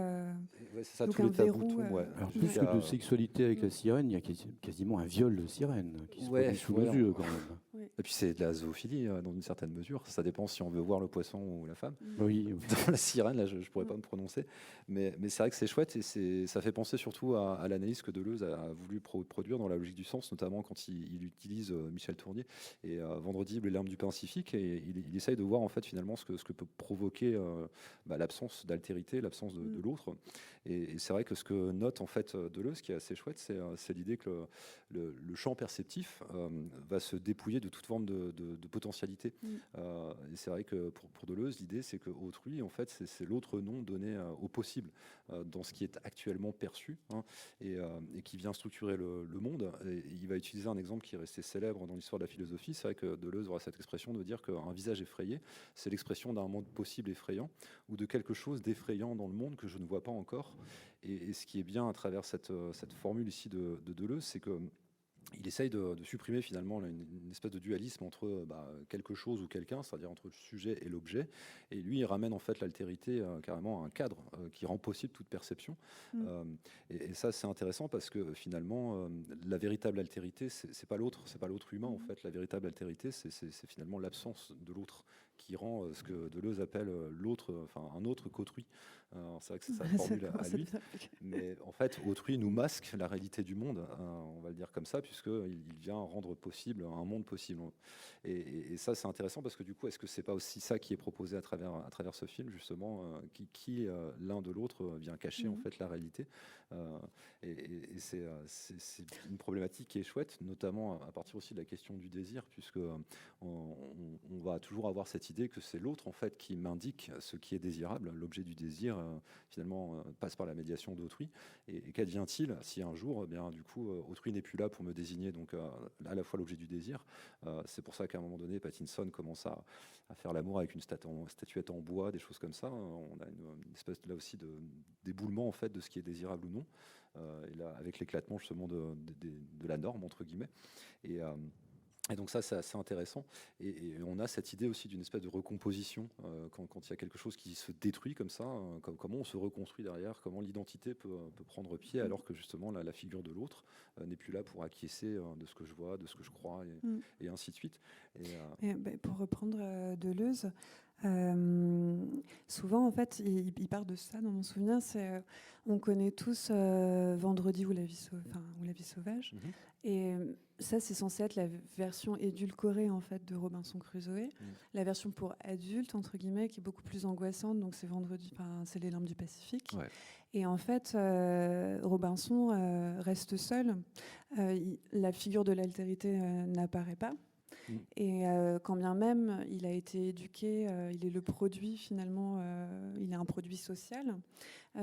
C'est ça, tous les tabous. Alors, plus que de sexualité avec la sirène, il y a quasiment un viol de sirène qui se produit sous nos yeux quand même. Et puis c'est de la zoophilie dans une certaine mesure. Ça dépend si on veut voir le poisson ou la femme. Oui. Dans la sirène, là, je ne pourrais pas me prononcer. Mais c'est vrai que c'est chouette, et ça fait penser surtout à l'analyse que Deleuze a voulu produire dans La logique du sens, notamment quand il utilise Michel Tournier et Vendredi et l'herbe du Pacifique, et il essaye de voir en fait finalement ce que peut provoquer l'absence d'altérité, l'absence de l'autre. Et c'est vrai que ce que note en fait Deleuze, qui est assez chouette, c'est l'idée que le champ perceptif va se dépouiller de toute toute forme de potentialité. Et c'est vrai que pour Deleuze, l'idée, c'est que autrui, en fait, c'est l'autre nom donné au possible dans ce qui est actuellement perçu, hein, et qui vient structurer le monde. Et il va utiliser un exemple qui est resté célèbre dans l'histoire de la philosophie. C'est vrai que Deleuze aura cette expression de dire qu'un visage effrayé, c'est l'expression d'un monde possible effrayant ou de quelque chose d'effrayant dans le monde que je ne vois pas encore. Et ce qui est bien à travers cette formule ici de Deleuze, c'est que il essaye de supprimer finalement une espèce de dualisme entre quelque chose ou quelqu'un, c'est-à-dire entre le sujet et l'objet. Et lui, il ramène en fait l'altérité carrément à un cadre qui rend possible toute perception. Et ça, c'est intéressant parce que finalement, la véritable altérité, c'est pas l'autre humain en fait. La véritable altérité, c'est finalement l'absence de l'autre qui rend ce que Deleuze appelle l'autre, enfin un autre qu'autrui. C'est vrai que c'est sa formule à lui. Mais en fait, autrui nous masque la réalité du monde, on va le dire comme ça, puisqu'il vient rendre possible un monde possible. Et ça, c'est intéressant parce que du coup, est-ce que c'est pas aussi ça qui est proposé à travers ce film, justement, qui l'un de l'autre vient cacher en fait la réalité. Et c'est une problématique qui est chouette, notamment à partir aussi de la question du désir, puisque on va toujours avoir cette idée que c'est l'autre en fait qui m'indique ce qui est désirable. L'objet du désir finalement passe par la médiation d'autrui. Et qu'advient-il si un jour, bien du coup, autrui n'est plus là pour me désigner donc à la fois l'objet du désir. C'est pour ça qu'à un moment donné, Pattinson commence à faire l'amour avec une statuette en bois, des choses comme ça. On a une espèce là aussi d'éboulement en fait de ce qui est désirable ou non. Et là, avec l'éclatement justement de la norme entre guillemets. Et donc ça, c'est assez intéressant. Et on a cette idée aussi d'une espèce de recomposition quand il y a quelque chose qui se détruit comme ça, comment on se reconstruit derrière, comment l'identité peut prendre pied alors que justement la figure de l'autre n'est plus là pour acquiescer de ce que je vois, de ce que je crois, et ainsi de suite. Pour reprendre Deleuze, souvent en fait, il part de ça dans mon souvenir. On connaît tous Vendredi ou la vie sauvage. Et ça, c'est censé être la version édulcorée en fait de Robinson Crusoe, la version pour adultes entre guillemets, qui est beaucoup plus angoissante. Donc c'est c'est les larmes du Pacifique. Ouais. Et en fait, Robinson reste seul. La figure de l'altérité n'apparaît pas. Et quand bien même il a été éduqué, il est le produit finalement, il est un produit social.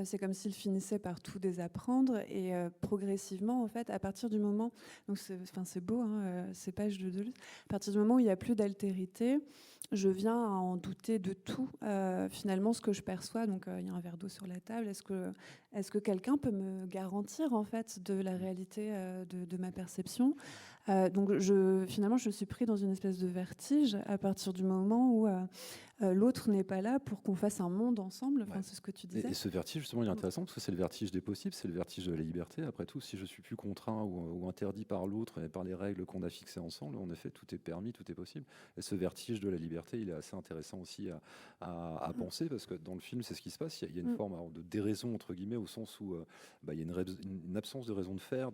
C'est comme s'il finissait par tout désapprendre et progressivement en fait, à partir du moment, donc c'est beau ces pages de Deleuze, à partir du moment où il n'y a plus d'altérité, je viens à en douter de tout finalement ce que je perçois. Donc il y a un verre d'eau sur la table. Est-ce que quelqu'un peut me garantir en fait de la réalité de ma perception? Donc finalement je suis pris dans une espèce de vertige à partir du moment où l'autre n'est pas là pour qu'on fasse un monde ensemble. Enfin, c'est ce que tu disais. Et ce vertige, justement, il est intéressant parce que c'est le vertige des possibles, c'est le vertige de la liberté. Après tout, si je suis plus contraint ou interdit par l'autre et par les règles qu'on a fixées ensemble, en effet, tout est permis, tout est possible. Et ce vertige de la liberté, il est assez intéressant aussi à penser parce que dans le film, c'est ce qui se passe. Il y a une forme de déraison, entre guillemets, au sens où il y a une absence de raison de faire,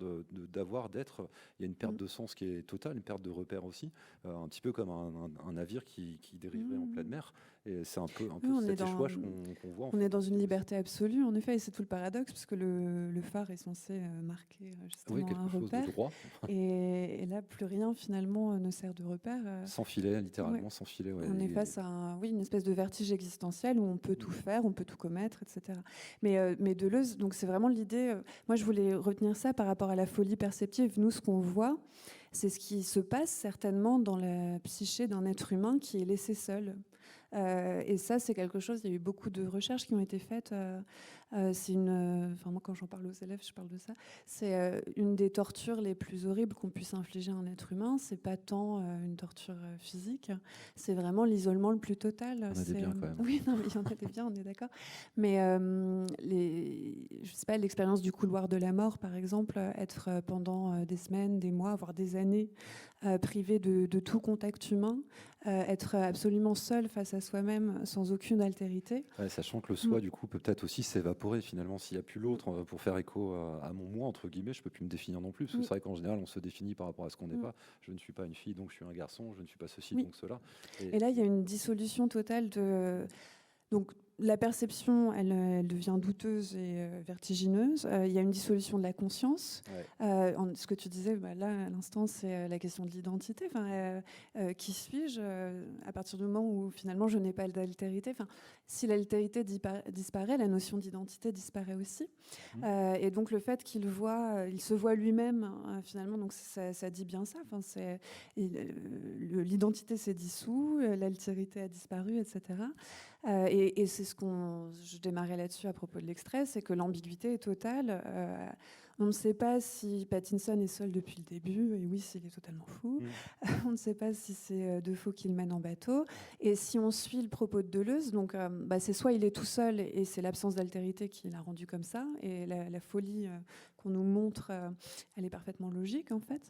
d'avoir, d'être. Il y a une perte de sens qui est totale, une perte de repère aussi, un petit peu comme un navire qui dériverait en pleine mer. Et c'est un peu cet échouage qu'on voit. On est dans une liberté absolue, en effet, et c'est tout le paradoxe, parce que le phare est censé marquer justement un repère. De droit. Et là, plus rien finalement ne sert de repère. Sans filet, littéralement, sans filet. Ouais. On est face à une espèce de vertige existentiel où on peut tout faire, on peut tout commettre, etc. Mais Deleuze, donc c'est vraiment l'idée. Moi, je voulais retenir ça par rapport à la folie perceptive. Nous, ce qu'on voit, c'est ce qui se passe certainement dans la psyché d'un être humain qui est laissé seul. Et ça, c'est quelque chose, il y a eu beaucoup de recherches qui ont été faites. Moi, quand j'en parle aux élèves, je parle de ça. C'est une des tortures les plus horribles qu'on puisse infliger à un être humain. C'est pas tant une torture physique, c'est vraiment l'isolement le plus total. On a des biens quand même. Oui, non, mais il y en a des biens, on est d'accord. Mais je sais pas, l'expérience du couloir de la mort, par exemple, être pendant des semaines, des mois, voire des années, privé de tout contact humain, être absolument seul face à soi-même, sans aucune altérité. Ouais, sachant que le soi, du coup, peut peut-être aussi s'évaporer finalement. S'il n'y a plus l'autre, pour faire écho à mon moi, entre guillemets, je ne peux plus me définir non plus. Parce que c'est vrai qu'en général, on se définit par rapport à ce qu'on n'est pas. Je ne suis pas une fille, donc je suis un garçon. Je ne suis pas ceci, donc cela. Et là, il y a une dissolution totale de... Donc, la perception, elle devient douteuse et vertigineuse. Il y a une dissolution de la conscience. Ouais. Ce que tu disais là à l'instant, c'est la question de l'identité. Enfin, qui suis-je à partir du moment où finalement je n'ai pas d'altérité. Enfin, si l'altérité disparaît, la notion d'identité disparaît aussi. Et donc le fait qu'il il se voit lui-même finalement, donc ça dit bien ça. Enfin, l'identité s'est dissout, l'altérité a disparu, etc. Et c'est je démarrais là-dessus à propos de l'extrait, c'est que l'ambiguïté est totale. On ne sait pas si Pattinson est seul depuis le début, et oui, s'il est totalement fou. On ne sait pas si c'est Defoe qui le mène en bateau. Et si on suit le propos de Deleuze, donc c'est soit il est tout seul et c'est l'absence d'altérité qui l'a rendu comme ça, et la folie qu'on nous montre, elle est parfaitement logique en fait.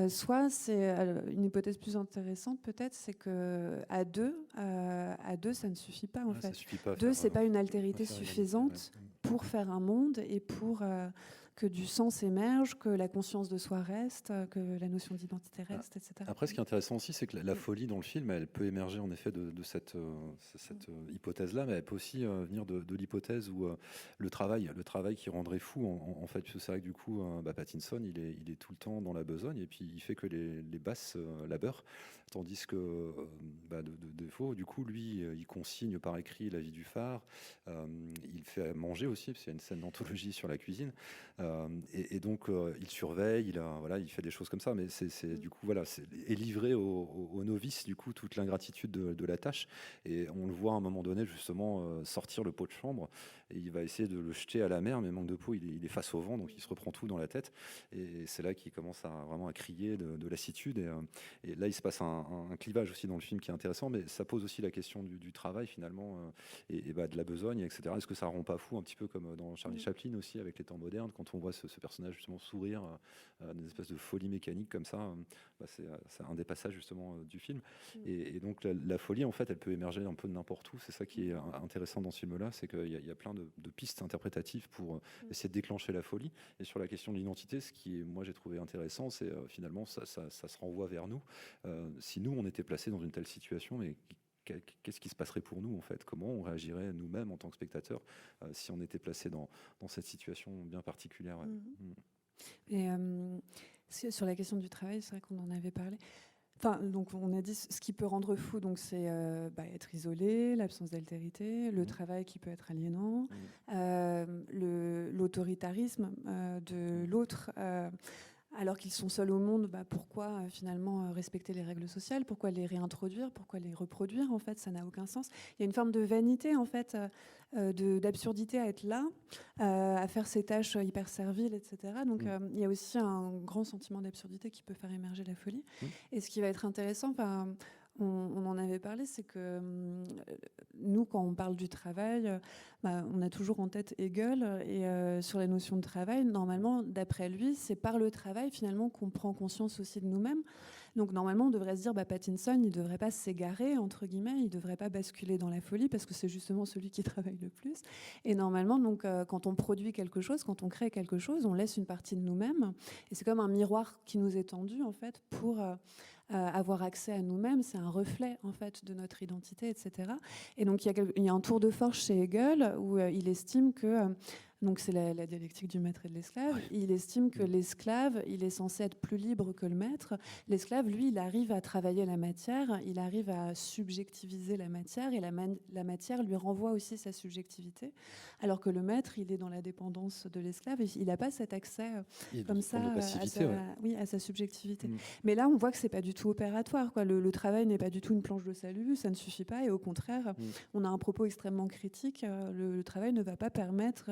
Soit c'est une hypothèse plus intéressante peut-être, c'est que à deux, ça ne suffit pas en fait. Deux, c'est pas une altérité suffisante pour faire un monde et pour que du sens émerge, que la conscience de soi reste, que la notion d'identité reste, etc. Après, ce qui est intéressant aussi, c'est que la folie dans le film, elle peut émerger en effet de cette hypothèse-là, mais elle peut aussi venir de l'hypothèse où le travail qui rendrait fou, en fait, parce que c'est vrai que du coup, Pattinson, il est tout le temps dans la besogne, et puis il fait que les basses labeurs, tandis que de Defoe, du coup, lui, il consigne par écrit la vie du phare, il fait manger aussi, parce qu'il y a une scène d'anthologie sur la cuisine, et donc il surveille, il fait des choses comme ça, mais du coup est livré aux novices du coup toute l'ingratitude de la tâche, et on le voit à un moment donné justement sortir le pot de chambre, et il va essayer de le jeter à la mer, mais manque de peau, il est face au vent, donc il se reprend tout dans la tête, et c'est là qu'il commence vraiment à crier de lassitude, et là il se passe un clivage aussi dans le film qui est intéressant, mais ça pose aussi la question du travail finalement, et de la besogne, etc. Est-ce que ça rend pas fou un petit peu comme dans Charlie Chaplin aussi avec les temps modernes, quand on voit ce personnage justement sourire, des espèces de folie mécanique comme ça, c'est un des passages justement du film. Et donc la folie en fait, elle peut émerger un peu de n'importe où. C'est ça qui est intéressant dans ce film-là, c'est qu'il y a plein de pistes interprétatives pour essayer de déclencher la folie. Et sur la question de l'identité, ce qui moi j'ai trouvé intéressant, c'est finalement ça se renvoie vers nous. Si nous on était placés dans une telle situation, mais qu'est-ce qui se passerait pour nous en fait? Comment on réagirait nous-mêmes en tant que spectateurs si on était placé dans cette situation bien particulière? Et sur la question du travail, c'est vrai qu'on en avait parlé. Enfin, donc on a dit ce qui peut rendre fou, donc c'est être isolé, l'absence d'altérité, le travail qui peut être aliénant, l'autoritarisme de l'autre. Alors qu'ils sont seuls au monde, pourquoi finalement respecter les règles sociales? Pourquoi les réintroduire? Pourquoi les reproduire? En fait, ça n'a aucun sens. Il y a une forme de vanité, en fait, d'absurdité à être là, à faire ces tâches hyper serviles, etc. Donc il y a aussi un grand sentiment d'absurdité qui peut faire émerger la folie. Et ce qui va être intéressant, on en avait parlé, c'est que nous, quand on parle du travail, on a toujours en tête Hegel, et sur la notion de travail, normalement, d'après lui, c'est par le travail finalement qu'on prend conscience aussi de nous-mêmes. Donc normalement, on devrait se dire, Pattinson, il ne devrait pas s'égarer, entre guillemets, il ne devrait pas basculer dans la folie, parce que c'est justement celui qui travaille le plus. Et normalement, donc, quand on produit quelque chose, quand on crée quelque chose, on laisse une partie de nous-mêmes, et c'est comme un miroir qui nous est tendu, en fait, pour avoir accès à nous-mêmes. C'est un reflet, en fait, de notre identité, etc. Et donc, il y a un tour de force chez Hegel, où il estime que... donc c'est la dialectique du maître et de l'esclave. Il estime que l'esclave, il est censé être plus libre que le maître. L'esclave, lui, il arrive à travailler la matière, il arrive à subjectiviser la matière, et la matière lui renvoie aussi sa subjectivité. Alors que le maître, il est dans la dépendance de l'esclave, et il n'a pas cet accès comme ça à sa subjectivité. Mais là, on voit que c'est pas du tout opératoire, quoi. Le travail n'est pas du tout une planche de salut, ça ne suffit pas, et au contraire, on a un propos extrêmement critique. Le travail ne va pas permettre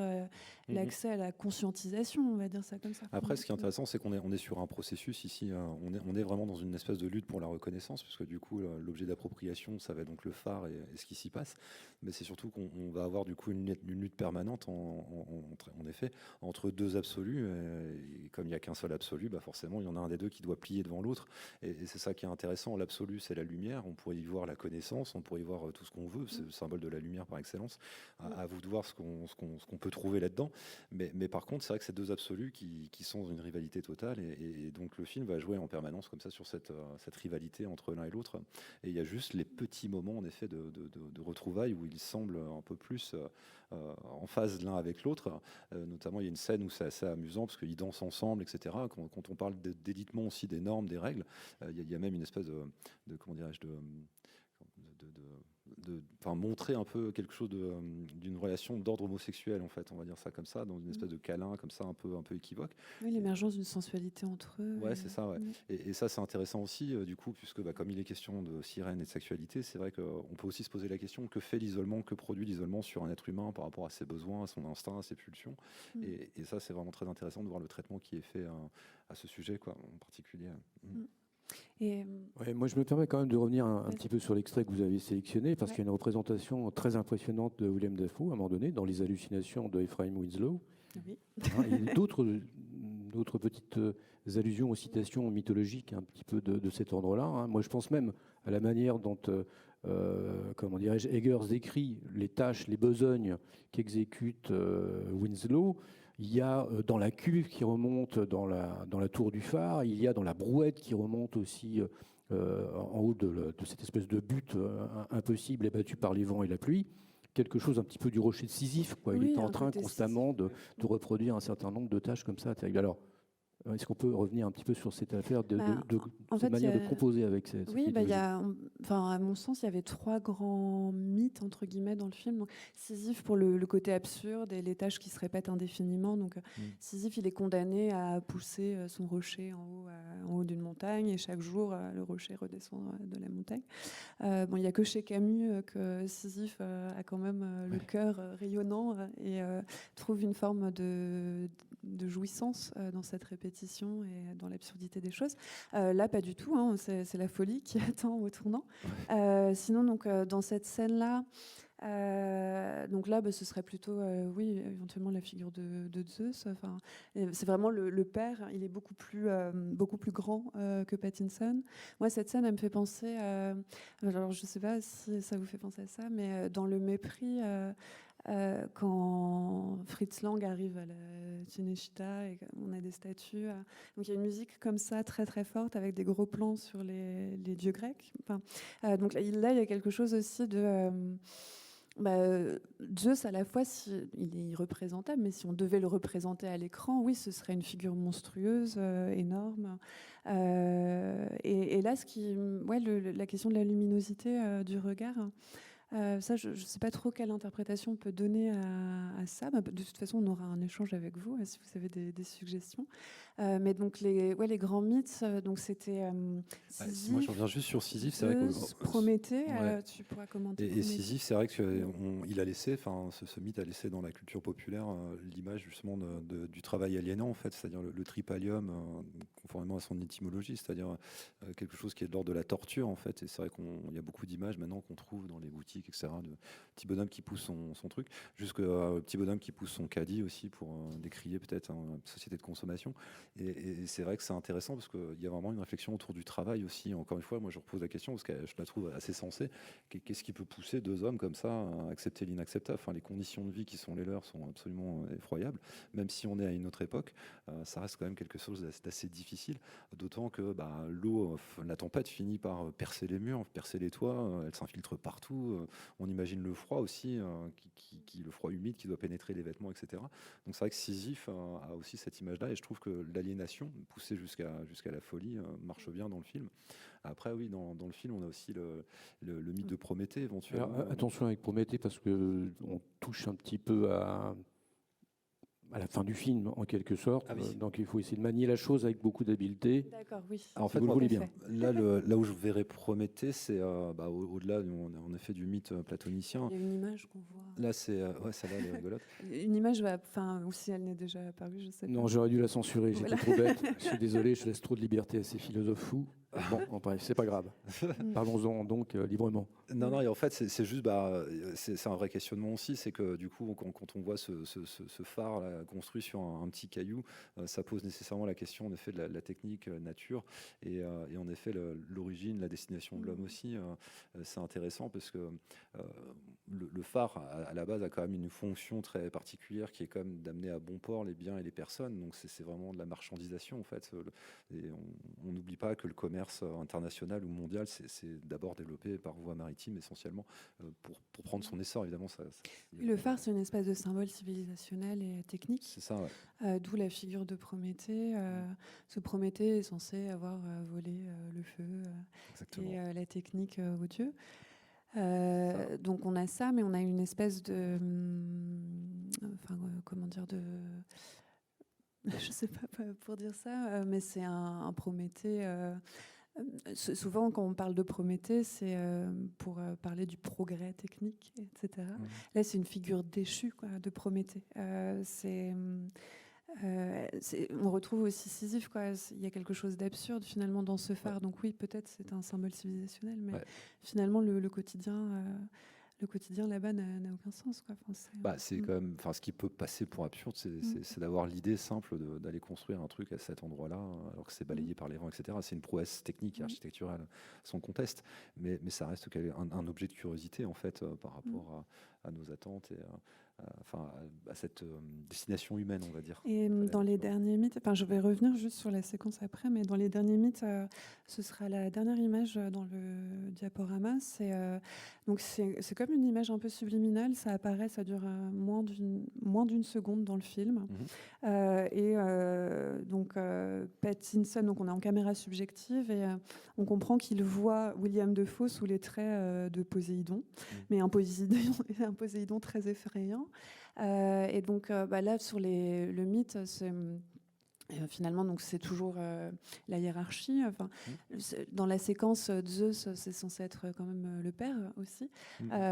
l'accès à la conscientisation, on va dire ça comme ça. Après, ce qui est intéressant, c'est qu'on est sur un processus ici. On est vraiment dans une espèce de lutte pour la reconnaissance, puisque du coup, l'objet d'appropriation, ça va être donc le phare et ce qui s'y passe. Mais c'est surtout qu'on va avoir du coup une lutte permanente, en effet, entre deux absolus. Et comme il n'y a qu'un seul absolu, forcément, il y en a un des deux qui doit plier devant l'autre. Et c'est ça qui est intéressant. L'absolu, c'est la lumière. On pourrait y voir la connaissance, on pourrait y voir tout ce qu'on veut. C'est le symbole de la lumière par excellence. À vous de voir ce qu'on peut trouver là-dedans. Mais par contre, c'est vrai que c'est deux absolus qui sont dans une rivalité totale. Et donc le film va jouer en permanence comme ça sur cette rivalité entre l'un et l'autre. Et il y a juste les petits moments, en effet, de retrouvailles où ils semblent un peu plus en phase l'un avec l'autre. Notamment, il y a une scène où c'est assez amusant parce qu'ils dansent ensemble, etc. Quand on parle d'éditement aussi des normes, des règles, il y a même une espèce comment dirais-je, enfin, montrer un peu quelque chose d'une relation d'ordre homosexuel, en fait, on va dire ça comme ça, dans une espèce de câlin comme ça, un peu équivoque. Oui, l'émergence d'une sensualité entre eux. Ouais, c'est ça, ouais. Et ça, c'est intéressant aussi, du coup, puisque comme il est question de sirène et de sexualité, c'est vrai qu'on peut aussi se poser la question, que fait l'isolement, que produit l'isolement sur un être humain par rapport à ses besoins, à son instinct, à ses pulsions. Et ça, c'est vraiment très intéressant de voir le traitement qui est fait à ce sujet, quoi, en particulier. Ouais, moi, je me permets quand même de revenir un petit peu sur l'extrait que vous avez sélectionné, parce qu'il y a une représentation très impressionnante de William Dafoe, à un moment donné, dans Les hallucinations de Ephraim Winslow. Oui. Il y a d'autres petites allusions aux citations mythologiques un petit peu de cet ordre-là. Moi, je pense même à la manière dont, comment dirais-je, Eggers décrit les tâches, les besognes qu'exécute Winslow. Il y a dans la cuve qui remonte dans la tour du phare, il y a dans la brouette qui remonte aussi en haut de cette espèce de butte impossible et battue par les vents et la pluie. Quelque chose un petit peu du rocher de Sisyphe, quoi. Il est en train constamment de reproduire un certain nombre de tâches comme ça. Alors, est-ce qu'on peut revenir un petit peu sur cette affaire de manière de composer avec cette Oui, à mon sens, il y avait 3 grands mythes, entre guillemets, dans le film. Donc, Sisyphe pour le côté absurde et les tâches qui se répètent indéfiniment. Donc, Sisyphe, il est condamné à pousser son rocher en haut d'une montagne, et chaque jour, le rocher redescend de la montagne. Il n'y a que chez Camus que Sisyphe a quand même le cœur rayonnant et trouve une forme de jouissance dans cette répétition et dans l'absurdité des choses. Là, pas du tout. C'est la folie qui attend au tournant. Sinon, dans cette scène-là, donc là, ce serait plutôt, éventuellement la figure de Zeus. Enfin, c'est vraiment le père. Il est beaucoup plus grand que Pattinson. Moi, cette scène, elle me fait penser. Alors, je sais pas si ça vous fait penser à ça, mais dans Le Mépris. Quand Fritz Lang arrive à la Cinecittà et on a des statues. Donc il y a une musique comme ça très très forte avec des gros plans sur les dieux grecs. Donc là, il y a quelque chose aussi de... Zeus, à la fois, il est irreprésentable, mais si on devait le représenter à l'écran, oui, ce serait une figure monstrueuse, énorme. Et là, la question de la luminosité du regard... ça, je ne sais pas trop quelle interprétation on peut donner à ça. De toute façon, on aura un échange avec vous si vous avez des suggestions. Mais donc, les grands mythes, donc c'était Sisyphe. Moi, je reviens juste sur Sisyphe. C'est vrai que Prométhée, tu pourras commenter. Et Sisyphe, c'est vrai qu'il a laissé, ce mythe a laissé dans la culture populaire l'image justement du travail aliénant, en fait, c'est-à-dire le tripalium, conformément à son étymologie, c'est-à-dire quelque chose qui est de l'ordre de la torture, en fait. Et c'est vrai qu'il y a beaucoup d'images maintenant qu'on trouve dans les boutiques, etc., de petit bonhomme qui pousse son truc, jusqu'à petit bonhomme qui pousse son caddie aussi pour décrier peut-être une société de consommation. Et c'est vrai que c'est intéressant parce qu'il y a vraiment une réflexion autour du travail aussi. Encore une fois, moi je repose la question parce que je la trouve assez sensée. Qu'est-ce qui peut pousser 2 hommes comme ça à accepter l'inacceptable? Enfin, les conditions de vie qui sont les leurs sont absolument effroyables. Même si on est à une autre époque, ça reste quand même quelque chose d'assez difficile. D'autant que l'eau, la tempête finit par percer les murs, percer les toits, elle s'infiltre partout. On imagine le froid aussi, le froid humide qui doit pénétrer les vêtements, etc. Donc c'est vrai que Sisyphe a aussi cette image-là, et je trouve que l'aliénation, poussée jusqu'à la folie, marche bien dans le film. Après, oui, dans le film, on a aussi le mythe de Prométhée, éventuellement. Alors, attention avec Prométhée, parce qu'on touche un petit peu à la fin du film, en quelque sorte. Donc il faut essayer de manier la chose avec beaucoup d'habileté. D'accord, oui. En fait, vous le voulez bien. Là où je verrais Prométhée, c'est au-delà, en effet, du mythe platonicien. Il y a une image qu'on voit. Là, celle-là, elle est rigolote. Une image, ou si elle n'est déjà apparue, je sais pas. Non, j'aurais dû la censurer, j'étais trop bête. Je suis désolé, je laisse trop de liberté à ces philosophes fous. Bon, bref, c'est pas grave. Parlons-en donc librement. Non, et en fait, c'est juste, c'est un vrai questionnement aussi, c'est que du coup, quand on voit ce phare là, construit sur un petit caillou, ça pose nécessairement la question, en effet, de la technique nature, et en effet, l'origine, la destination de l'homme aussi, c'est intéressant parce que le phare, à la base, a quand même une fonction très particulière qui est quand même d'amener à bon port les biens et les personnes, donc c'est vraiment de la marchandisation, en fait. Et on n'oublie pas que le commerce international ou mondial, c'est d'abord développé par voie maritime essentiellement pour prendre son essor, évidemment. Le phare, c'est une espèce de symbole civilisationnel et technique. C'est ça, ouais. D'où la figure de Prométhée. Ce Prométhée est censé avoir volé le feu et la technique aux dieux. Donc on a ça, mais on a une espèce de... comment dire de... Je sais pas pour dire ça, mais c'est un Prométhée. Souvent, quand on parle de Prométhée, c'est pour parler du progrès technique, etc. Là, c'est une figure déchue, quoi, de Prométhée. On retrouve aussi Sisyphe, quoi. Il y a quelque chose d'absurde finalement dans ce phare. Donc oui, peut-être c'est un symbole civilisationnel, mais finalement le quotidien. Le quotidien là-bas n'a aucun sens, quoi. C'est quand même, ce qui peut passer pour absurde, c'est d'avoir l'idée simple d'aller construire un truc à cet endroit-là, alors que c'est balayé par les vents, etc. C'est une prouesse technique et architecturale sans conteste, mais ça reste un objet de curiosité en fait par rapport à nos attentes et à cette destination humaine, on va dire. Et dans les derniers mythes, je vais revenir juste sur la séquence après, mais dans les derniers mythes, ce sera la dernière image dans le diaporama. C'est comme une image un peu subliminale, ça apparaît, ça dure moins d'une seconde dans le film. Donc Pattinson, donc on est en caméra subjective et on comprend qu'il voit William Dafoe sous les traits de Poséidon, mais un Poséidon très effrayant. Et donc là, sur le mythe, finalement, donc c'est toujours la hiérarchie. Dans la séquence, Zeus, c'est censé être quand même le père aussi.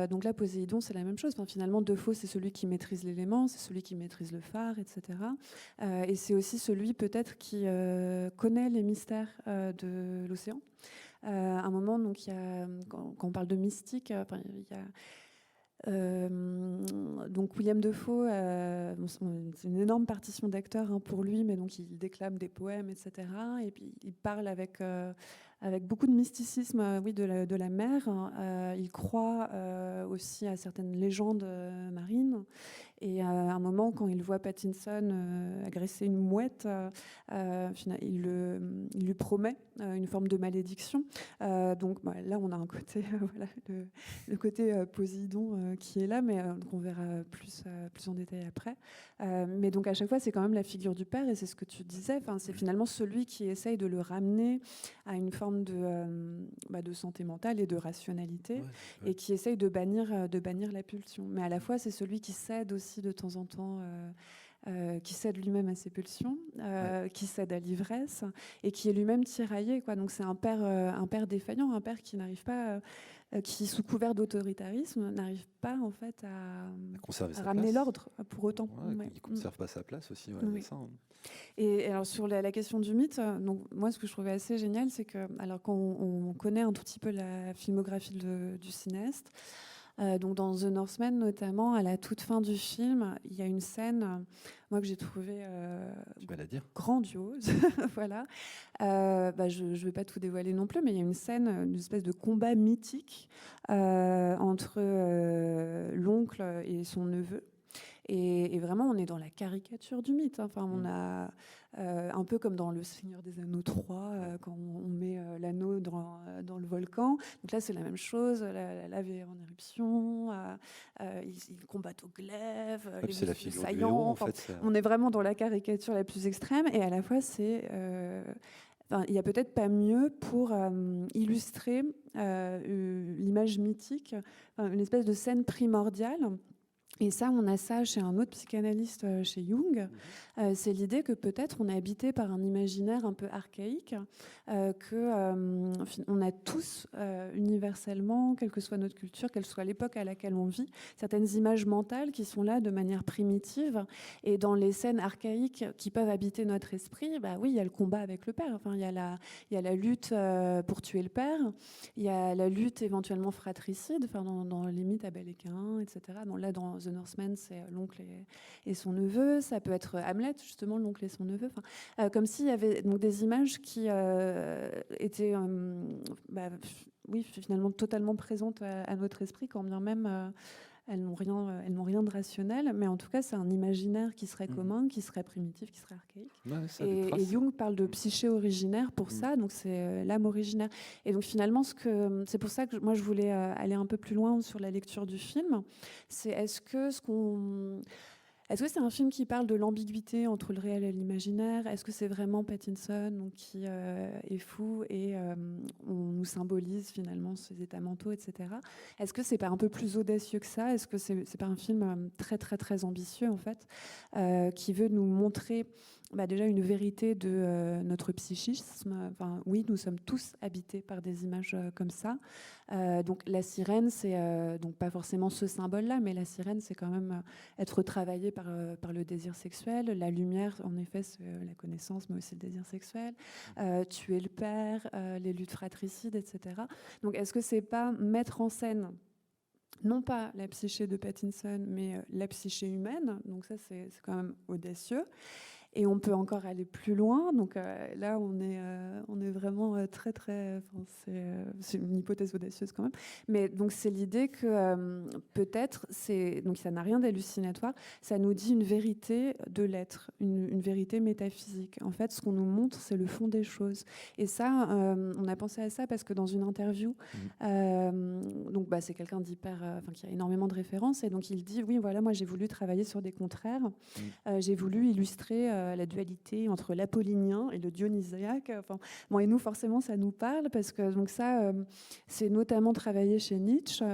Donc là, Poséidon, c'est la même chose. Finalement, Dafoe, c'est celui qui maîtrise l'élément, c'est celui qui maîtrise le phare, etc. Et c'est aussi celui peut-être qui connaît les mystères de l'océan. À un moment, donc, quand on parle de mystique, il y a donc William Dafoe, c'est une énorme partition d'acteur pour lui, mais donc il déclame des poèmes, etc. Et puis il parle avec beaucoup de mysticisme, de la mer. Il croit aussi à certaines légendes marines. Et à un moment, quand il voit Pattinson agresser une mouette, il lui promet une forme de malédiction. Donc là, on a un côté, le côté Poséidon qui est là, mais qu'on verra plus en détail après. Mais donc à chaque fois, c'est quand même la figure du père, et c'est ce que tu disais. C'est finalement celui qui essaye de le ramener à une forme de santé mentale et de rationalité, et qui essaye de bannir la pulsion. Mais à la fois, c'est celui qui cède aussi de temps en temps, qui cède lui-même à ses pulsions, qui cède à l'ivresse, et qui est lui-même tiraillé, quoi. Donc c'est un père défaillant, un père qui n'arrive pas, qui sous couvert d'autoritarisme n'arrive pas en fait à ramener l'ordre pour autant. Il ne conserve pas sa place aussi. Ça, hein. Et alors sur la question du mythe, donc moi ce que je trouvais assez génial, c'est que alors quand on connaît un tout petit peu la filmographie du cinéaste, donc dans The Northman notamment, à la toute fin du film, il y a une scène, moi que j'ai trouvée grandiose. Voilà. Je ne vais pas tout dévoiler non plus, mais il y a une scène, une espèce de combat mythique entre l'oncle et son neveu. Et vraiment, on est dans la caricature du mythe. On a un peu comme dans Le Seigneur des Anneaux 3, quand on met l'anneau dans le volcan. Donc là, c'est la même chose. La lave est en éruption. Ils combattent au glaive. C'est la figure du héros, en fait. On est vraiment dans la caricature la plus extrême. Et à la fois, il n'y a peut-être pas mieux pour illustrer l'image mythique, une espèce de scène primordiale Et ça, on a ça chez un autre psychanalyste, chez Jung. C'est l'idée que peut-être on est habité par un imaginaire un peu archaïque, qu'on a tous, universellement, quelle que soit notre culture, quelle soit l'époque à laquelle on vit, certaines images mentales qui sont là de manière primitive. Et dans les scènes archaïques qui peuvent habiter notre esprit, bah oui, il y a le combat avec le père. Enfin, il y a la lutte pour tuer le père. Il y a la lutte éventuellement fratricide, enfin, dans les mythes Abel et Caïn, etc. Bon, là, dans The Northman, c'est l'oncle et son neveu. Ça peut être Hamlet, justement, l'oncle et son neveu. Enfin, comme s'il y avait donc des images qui étaient, oui, finalement totalement présentes à notre esprit, quand bien même elles n'ont rien de rationnel. Mais en tout cas, c'est un imaginaire qui serait commun, qui serait primitif, qui serait archaïque. Ouais, ça a des Et traces. Jung parle de psyché originaire pour ça, donc c'est l'âme originaire. Et donc finalement, c'est pour ça que moi je voulais aller un peu plus loin sur la lecture du film. C'est est-ce que c'est un film qui parle de l'ambiguïté entre le réel et l'imaginaire? Est-ce que c'est vraiment Pattinson donc, qui est fou et on nous symbolise finalement ses états mentaux, etc. Est-ce que c'est pas un peu plus audacieux que ça? Est-ce que c'est pas un film très très très ambitieux en fait, qui veut nous montrer déjà une vérité de notre psychisme? Enfin, oui, nous sommes tous habités par des images comme ça. Donc la sirène, c'est donc pas forcément ce symbole-là, mais la sirène, c'est quand même être travaillé par le désir sexuel. La lumière, en effet, c'est la connaissance, mais aussi le désir sexuel. Tuer le père, les luttes fratricides, etc. Donc est-ce que c'est pas mettre en scène non pas la psyché de Pattinson, mais la psyché humaine? Donc ça, c'est quand même audacieux. Et on peut encore aller plus loin. Donc là, on est vraiment très, très... c'est une hypothèse audacieuse quand même. Mais donc c'est l'idée que peut-être, donc ça n'a rien d'hallucinatoire, ça nous dit une vérité de l'être, une vérité métaphysique. En fait, ce qu'on nous montre, c'est le fond des choses. Et ça, on a pensé à ça parce que dans une interview, donc c'est quelqu'un d'hyper... qui a énormément de références. Et donc il dit, oui, voilà, moi j'ai voulu travailler sur des contraires. J'ai voulu illustrer la dualité entre l'apollinien et le dionysiaque. Et nous, forcément, ça nous parle parce que donc ça, c'est notamment travaillé chez Nietzsche.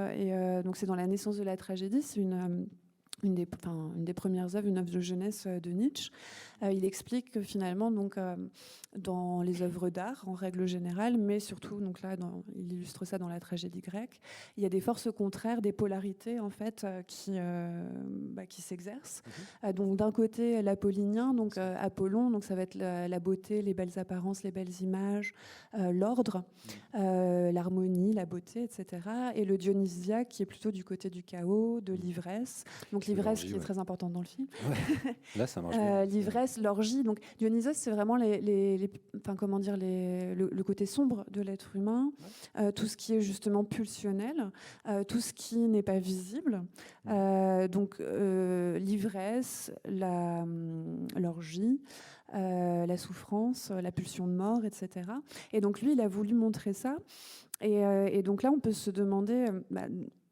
Donc c'est dans La naissance de la tragédie. C'est une des premières œuvres, une œuvre de jeunesse de Nietzsche. Il explique que finalement, donc, dans les œuvres d'art, en règle générale, mais surtout, donc là, il illustre ça dans la tragédie grecque, il y a des forces contraires, des polarités, en fait, qui s'exercent. Donc, d'un côté, l'apollinien, donc Apollon, donc ça va être la beauté, les belles apparences, les belles images, l'ordre, l'harmonie, la beauté, etc. Et le dionysiaque, qui est plutôt du côté du chaos, de l'ivresse. Donc, l'ivresse qui est très importante dans le film. Ouais. Là, ça marche bien. L'ivresse, l'orgie. Donc Dionysos, c'est vraiment le côté sombre de l'être humain, tout ce qui est justement pulsionnel, tout ce qui n'est pas visible. Donc l'ivresse, l'orgie, la souffrance, la pulsion de mort, etc. Et donc lui, il a voulu montrer ça. Et donc là, on peut se demander,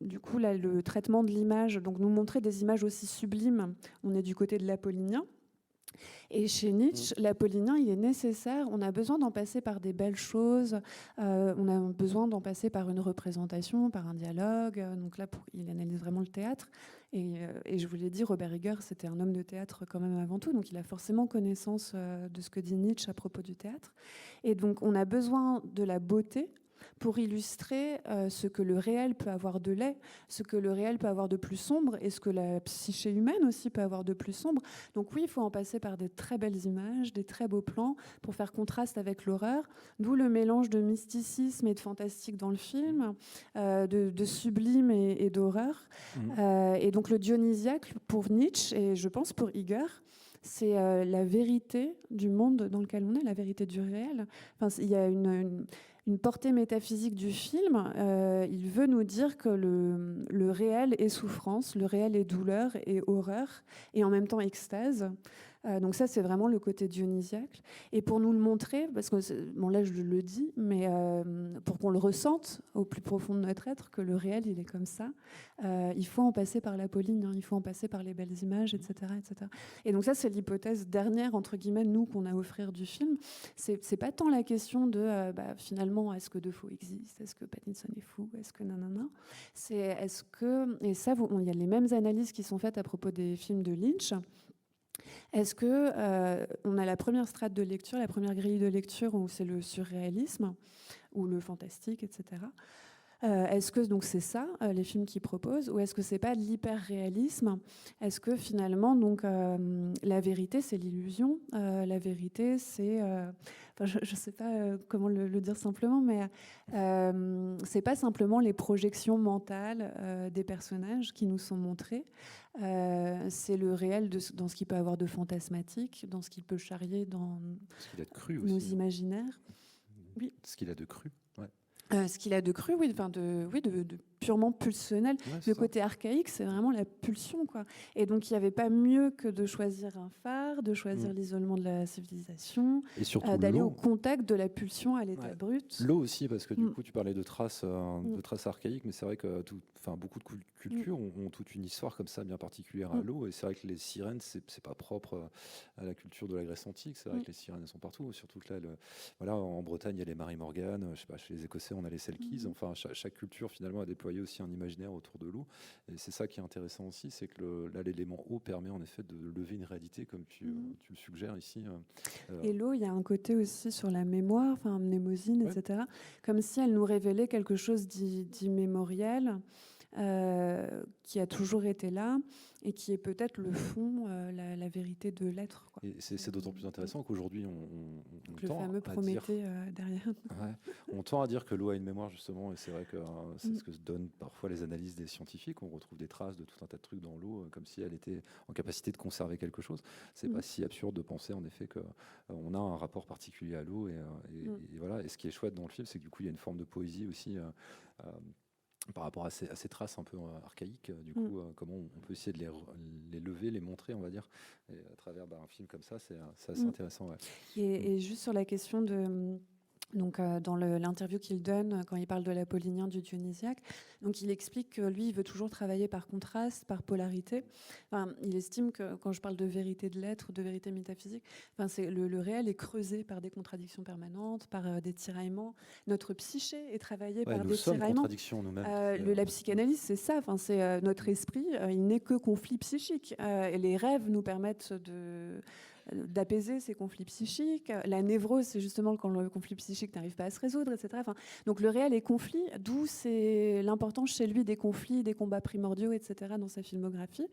du coup, là, le traitement de l'image, donc nous montrer des images aussi sublimes, on est du côté de l'apollinien. Et chez Nietzsche, l'apollinien, il est nécessaire. On a besoin d'en passer par des belles choses. On a besoin d'en passer par une représentation, par un dialogue. Donc là, il analyse vraiment le théâtre. Et je vous l'ai dit, Robert Iger, c'était un homme de théâtre quand même avant tout. Donc il a forcément connaissance de ce que dit Nietzsche à propos du théâtre. Et donc on a besoin de la beauté pour illustrer ce que le réel peut avoir de laid, ce que le réel peut avoir de plus sombre et ce que la psyché humaine aussi peut avoir de plus sombre. Donc oui, il faut en passer par des très belles images, des très beaux plans pour faire contraste avec l'horreur, d'où le mélange de mysticisme et de fantastique dans le film, de sublime et d'horreur. Et donc le dionysiaque pour Nietzsche et je pense pour Iger, c'est la vérité du monde dans lequel on est, la vérité du réel. Enfin, il y a une portée métaphysique du film. Il veut nous dire que le réel est souffrance, le réel est douleur et horreur, et en même temps extase. Donc ça, c'est vraiment le côté dionysiaque. Et pour nous le montrer, parce que, bon là je le dis, mais pour qu'on le ressente au plus profond de notre être, que le réel, il est comme ça. Il faut en passer par l'apolline, il faut en passer par les belles images, etc., etc. Et donc ça, c'est l'hypothèse dernière, entre guillemets, nous, qu'on a à offrir du film. C'est pas tant la question de, finalement, est-ce que Defoe existe? Est-ce que Pattinson est fou? Est-ce que nanana? C'est est-ce que... Et ça, il y a les mêmes analyses qui sont faites à propos des films de Lynch. Est-ce que on a la première strate de lecture, la première grille de lecture où c'est le surréalisme ou le fantastique, etc. Est-ce que donc c'est ça les films qu'ils proposent, ou est-ce que c'est pas de l'hyper-réalisme? Est-ce que finalement donc la vérité c'est l'illusion, la vérité c'est je sais pas comment le dire simplement, mais c'est pas simplement les projections mentales des personnages qui nous sont montrées, c'est le réel dans ce qu'il peut avoir de fantasmatique, dans ce qu'il peut charrier dans Ce qu'il a de cru nos aussi. imaginaires. Oui. Ce qu'il a de cru. Ouais. Ce qu'il a de cru, oui, de purement pulsionnel. Ouais, Le ça. côté archaïque, c'est vraiment la pulsion, quoi. Et donc, il n'y avait pas mieux que de choisir un phare, de choisir l'isolement de la civilisation, Et surtout d'aller l'eau. au contact de la pulsion à l'état brut. L'eau aussi, parce que du coup, tu parlais de traces archaïques, mais c'est vrai que beaucoup de cultures ont toute une histoire comme ça bien particulière à l'eau. Et c'est vrai que les sirènes, c'est pas propre à la culture de la Grèce antique. C'est vrai que les sirènes, elles sont partout. Surtout que là, voilà, en Bretagne, il y a les Mary Morgan. Je sais pas, chez les Écossais, on a les Selkies. Enfin, chaque culture finalement a déployé aussi un imaginaire autour de l'eau. Et c'est ça qui est intéressant aussi, c'est que là, l'élément eau permet en effet de lever une réalité, comme tu le suggères ici. Et l'eau, il y a un côté aussi sur la mémoire, enfin mnémosine, etc. Comme si elle nous révélait quelque chose d'immémorial, qui a toujours été là et qui est peut-être le fond, la vérité de l'être. Quoi. Et c'est d'autant plus intéressant qu'aujourd'hui, on le tend fameux à Prométhée dire, derrière. Ouais, on tend à dire que l'eau a une mémoire, justement, et c'est vrai que c'est ce que donnent parfois les analyses des scientifiques. On retrouve des traces de tout un tas de trucs dans l'eau, comme si elle était en capacité de conserver quelque chose. C'est pas si absurde de penser, en effet, qu'on a un rapport particulier à l'eau. Et voilà. Et ce qui est chouette dans le film, c'est que du coup, il y a une forme de poésie aussi. Par rapport à ces traces un peu archaïques, du coup, comment on peut essayer de les lever, les montrer, on va dire, et à travers un film comme ça, c'est assez intéressant. Ouais. Et juste sur la question de... Donc, dans l'interview qu'il donne, quand il parle de l'apollinien du dionysiaque, donc il explique que lui, il veut toujours travailler par contraste, par polarité. Enfin, il estime que quand je parle de vérité de l'être, de vérité métaphysique, enfin, le réel est creusé par des contradictions permanentes, par des tiraillements. Notre psyché est travaillée par des tiraillements. Contradictions nous-mêmes. La psychanalyse, c'est ça. Enfin, c'est notre esprit. Il n'est que conflit psychique. Et les rêves nous permettent d'apaiser ces conflits psychiques. La névrose, c'est justement quand le conflit psychique n'arrive pas à se résoudre, etc. Enfin, donc le réel est conflit, d'où c'est l'importance chez lui des conflits, des combats primordiaux, etc. dans sa filmographie.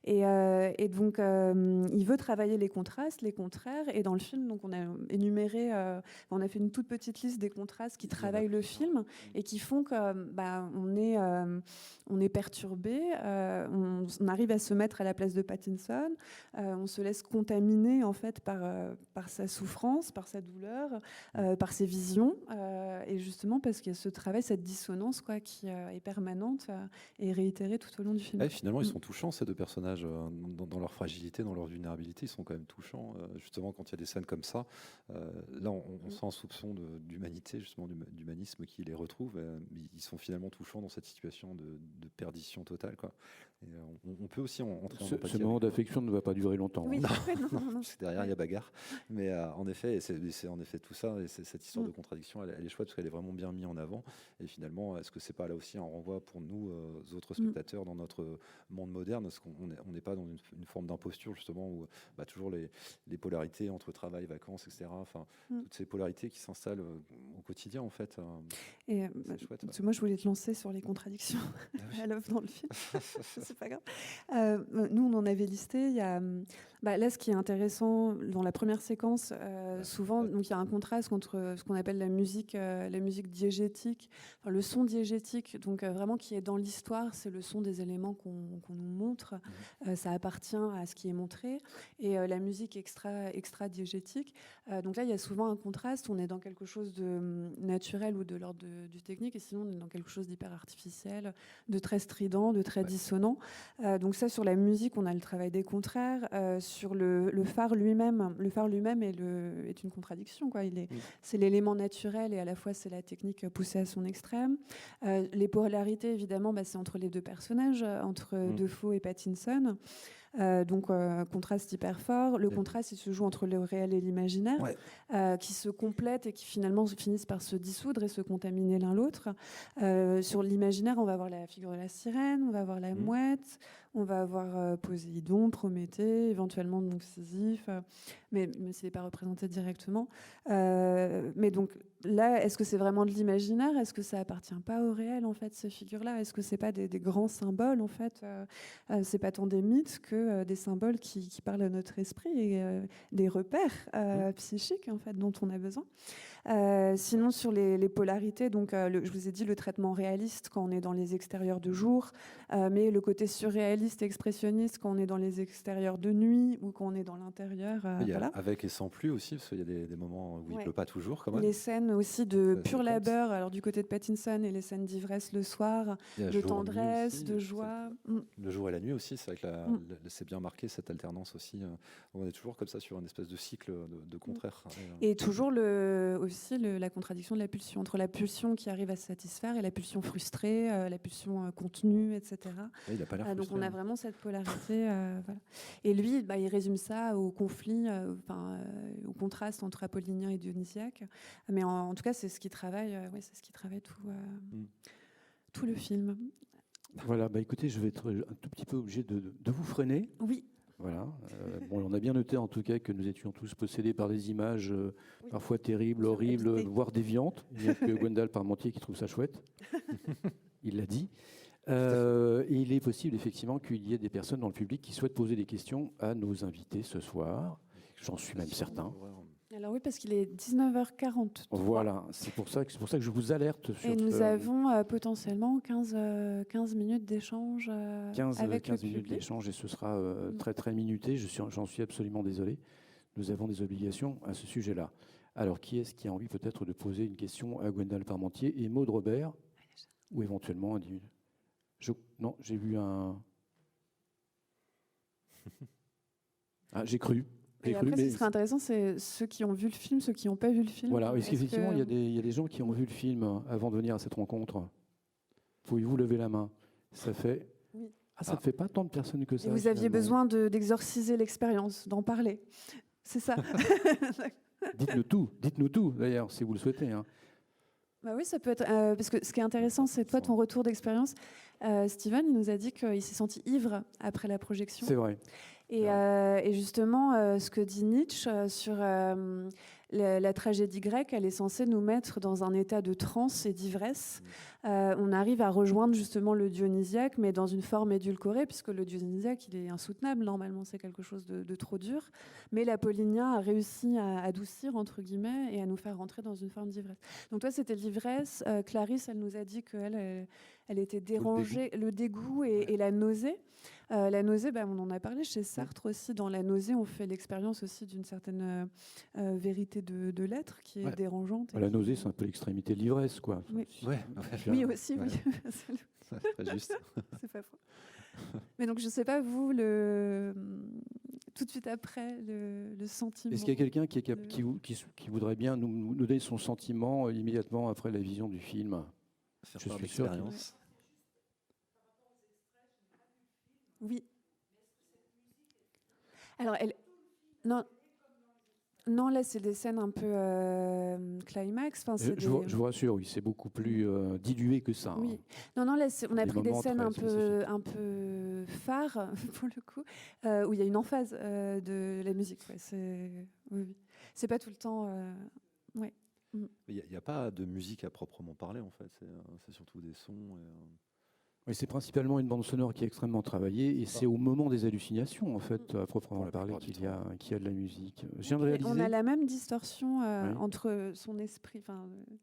Et donc, il veut travailler les contrastes, les contraires. Et dans le film, donc, on a énuméré, on a fait une toute petite liste des contrastes qui travaillent le film et qui font que on est perturbé, on arrive à se mettre à la place de Pattinson, on se laisse contaminer en fait par sa souffrance, par sa douleur, par ses visions, et justement parce qu'il y a ce travail, cette dissonance qui est permanente et réitérée tout au long du film. Ouais, finalement, ils sont touchants ces deux personnages dans leur fragilité, dans leur vulnérabilité. Ils sont quand même touchants, justement quand il y a des scènes comme ça. Là, on sent un soupçon d'humanité, justement d'humanisme qui les retrouve. Ils sont finalement touchants dans cette situation de perdition totale, quoi. Et on peut aussi entrer en empathie. Ce moment d'affection ne va pas durer longtemps. Oui. Non, parce que derrière il y a bagarre, mais en effet, c'est en effet tout ça, et cette histoire de contradiction, elle est chouette parce qu'elle est vraiment bien mise en avant. Et finalement, est-ce que c'est pas là aussi un renvoi pour nous, autres spectateurs, dans notre monde moderne, parce qu'on n'est pas dans une forme d'imposture justement où toujours les polarités entre travail, vacances, etc. Enfin, toutes ces polarités qui s'installent au quotidien en fait. Et c'est chouette. parce que moi, je voulais te lancer sur les contradictions à l'œuvre dans le film. C'est pas grave. Nous, on en avait listé. Il y a, là, ce qui est intéressant dans la première séquence, souvent, donc il y a un contraste entre ce qu'on appelle la musique diégétique, enfin, le son diégétique, donc vraiment qui est dans l'histoire, c'est le son des éléments qu'on nous montre. Ça appartient à ce qui est montré. Et la musique extra diégétique. Donc là, il y a souvent un contraste. On est dans quelque chose de naturel ou de l'ordre du technique, et sinon on est dans quelque chose d'hyper artificiel, de très strident, de très dissonant. Donc ça, sur la musique, on a le travail des contraires. Sur le phare, phare lui-même est une contradiction, quoi. C'est l'élément naturel et à la fois c'est la technique poussée à son extrême. Les polarités, évidemment, c'est entre les deux personnages, entre Defoe et Pattinson. Donc contraste hyper fort. Le contraste, il se joue entre le réel et l'imaginaire, qui se complètent et qui finalement finissent par se dissoudre et se contaminer l'un l'autre. Sur l'imaginaire, on va avoir la figure de la sirène, on va avoir la mouette, on va avoir Poséidon, Prométhée, éventuellement donc Sisyphe, mais ce n'est pas représenté directement. Mais donc là, est-ce que c'est vraiment de l'imaginaire? Est-ce que ça appartient pas au réel, en fait, ces figures-là? Est-ce que c'est pas des grands symboles, en fait? C'est pas tant des mythes que des symboles qui parlent à notre esprit et des repères psychiques, en fait, dont on a besoin. Sinon, sur les polarités, donc, je vous ai dit le traitement réaliste quand on est dans les extérieurs de jour, mais le côté surréaliste, expressionniste quand on est dans les extérieurs de nuit ou quand on est dans l'intérieur. Voilà. Avec et sans pluie aussi, parce qu'il y a des moments où il ne pleut pas toujours. Quand même. Les scènes aussi de pur labeur, alors du côté de Pattinson, et les scènes d'ivresse le soir, de tendresse, aussi, de joie. Le jour et la nuit aussi, c'est vrai que c'est bien marqué cette alternance aussi. On est toujours comme ça sur une espèce de cycle de contraire. Et toujours aussi la contradiction de la pulsion, entre la pulsion qui arrive à se satisfaire et la pulsion frustrée, la pulsion contenue, etc. Il n'a pas l'air donc on a vraiment cette polarité. Voilà. Et lui, il résume ça au conflit, au contraste entre apollinien et dionysiaque. Mais en tout cas, c'est ce qui travaille, tout le film. Voilà, écoutez, je vais être un tout petit peu obligé de vous freiner. Oui. Voilà. On a bien noté en tout cas que nous étions tous possédés par des images parfois terribles, horribles, voire déviantes. Il n'y a que Gwendal Parmentier qui trouve ça chouette. Il l'a dit. Et il est possible effectivement qu'il y ait des personnes dans le public qui souhaitent poser des questions à nos invités ce soir. J'en suis même certain. Alors oui, parce qu'il est 19h40. Voilà, c'est pour ça que je vous alerte sur. Et nous avons potentiellement 15 minutes d'échange 15 avec le minutes public. d'échange et ce sera très très minuté. J'en suis absolument désolé. Nous avons des obligations à ce sujet-là. Alors, qui est-ce qui a envie peut-être de poser une question à Gwendal Parmentier et Maud Robert, ou éventuellement non, j'ai vu un. J'ai cru. Et après, ce qui serait intéressant, c'est ceux qui ont vu le film, ceux qui n'ont pas vu le film. Voilà, est-ce qu'effectivement, il y a des gens qui ont vu le film avant de venir à cette rencontre? Pouvez-vous lever la main? Ça fait... Oui. Ça ne fait pas tant de personnes que ça. Et vous aviez besoin d'exorciser l'expérience, d'en parler. C'est ça. Dites-nous tout, d'ailleurs, si vous le souhaitez. Hein. Oui, ça peut être... parce que ce qui est intéressant, c'est toi, ton retour d'expérience. Steven, il nous a dit qu'il s'est senti ivre après la projection. C'est vrai. Et justement, ce que dit Nietzsche sur la tragédie grecque, elle est censée nous mettre dans un état de transe et d'ivresse. On arrive à rejoindre justement le dionysiaque, mais dans une forme édulcorée, puisque le dionysiaque, il est insoutenable. Normalement, c'est quelque chose de trop dur. Mais l'apollinien a réussi à adoucir, entre guillemets, et à nous faire rentrer dans une forme d'ivresse. Donc toi, c'était l'ivresse. Clarisse, elle nous a dit qu'elle était dérangée, le dégoût et la nausée. La nausée, on en a parlé chez Sartre aussi. Dans la nausée, on fait l'expérience aussi d'une certaine vérité de l'être qui est dérangeante. La nausée, c'est un peu l'extrémité de l'ivresse, quoi. Oui, oui aussi, oui. C'est pas juste. C'est pas faux. Mais donc, je ne sais pas, vous, tout de suite après, le sentiment. Est-ce qu'il y a quelqu'un qui voudrait bien nous donner son sentiment immédiatement après la vision du film? Je suis sûr. Oui. Alors, non, là, c'est des scènes un peu climax. Enfin, je vous rassure, oui, c'est beaucoup plus dilué que ça. Oui. Hein. Non, là, on a pris des scènes un peu phares, pour le coup, où il y a une emphase de la musique. Ouais. Oui. C'est pas tout le temps... ouais. Il n'y a pas de musique à proprement parler, en fait. C'est surtout des sons... Oui, c'est principalement une bande sonore qui est extrêmement travaillée et c'est au moment des hallucinations, en fait, à proprement parler, qu'il y a de la musique. Je viens de réaliser... On a la même distorsion entre son esprit,